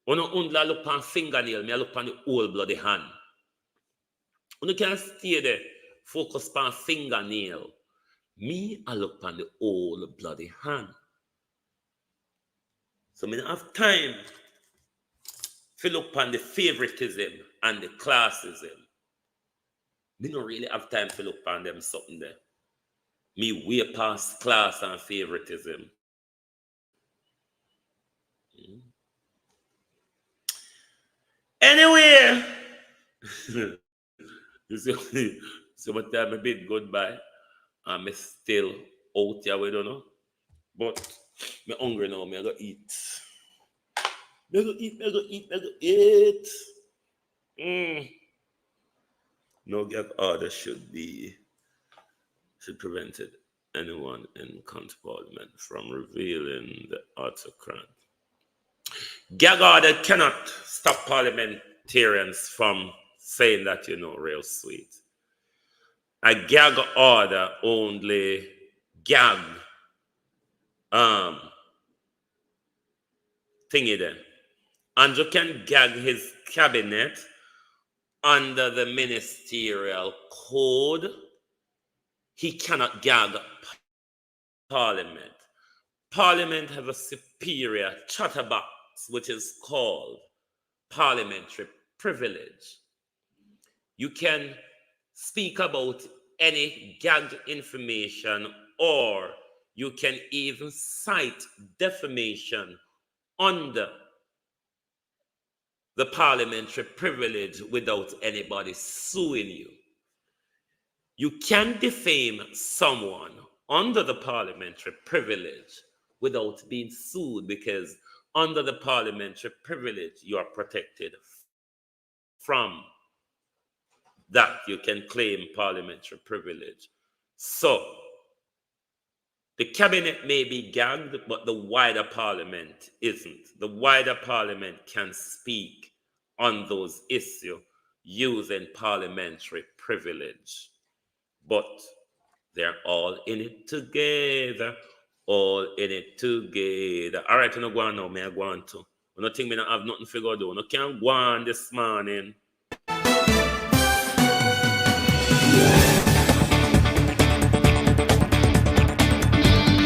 You don't look on fingernail, me look on the whole bloody hand. You can't stay there, focus on fingernail. Me, I look on the whole bloody hand. So I don't have time to look on the favoritism and the classism. Me don't really have time to look on them something there. Me way past class and favoritism. Anyway, you see what time I bid goodbye. I'm still out here, we don't know. But I'm hungry now, I go eat. I go eat. No gag order should prevent anyone in county parliament from revealing the autocrat. Gag order cannot stop parliamentarians from saying that, real sweet. A gag order only gag thingy there. Andrew can gag his cabinet under the ministerial code. He cannot gag parliament. Parliament have a superior chatterbox, which is called parliamentary privilege. You can speak about any gagged information, or you can even cite defamation under the parliamentary privilege without anybody suing you. You can defame someone under the parliamentary privilege without being sued, because under the parliamentary privilege, you are protected from that. You can claim parliamentary privilege. So, the cabinet may be gagged, but the wider parliament isn't. The wider parliament can speak on those issues using parliamentary privilege. But they're all in it together. All in it together. All right, I'm not going now. I go on to. I don't think I have nothing to go do. I can't go on this morning.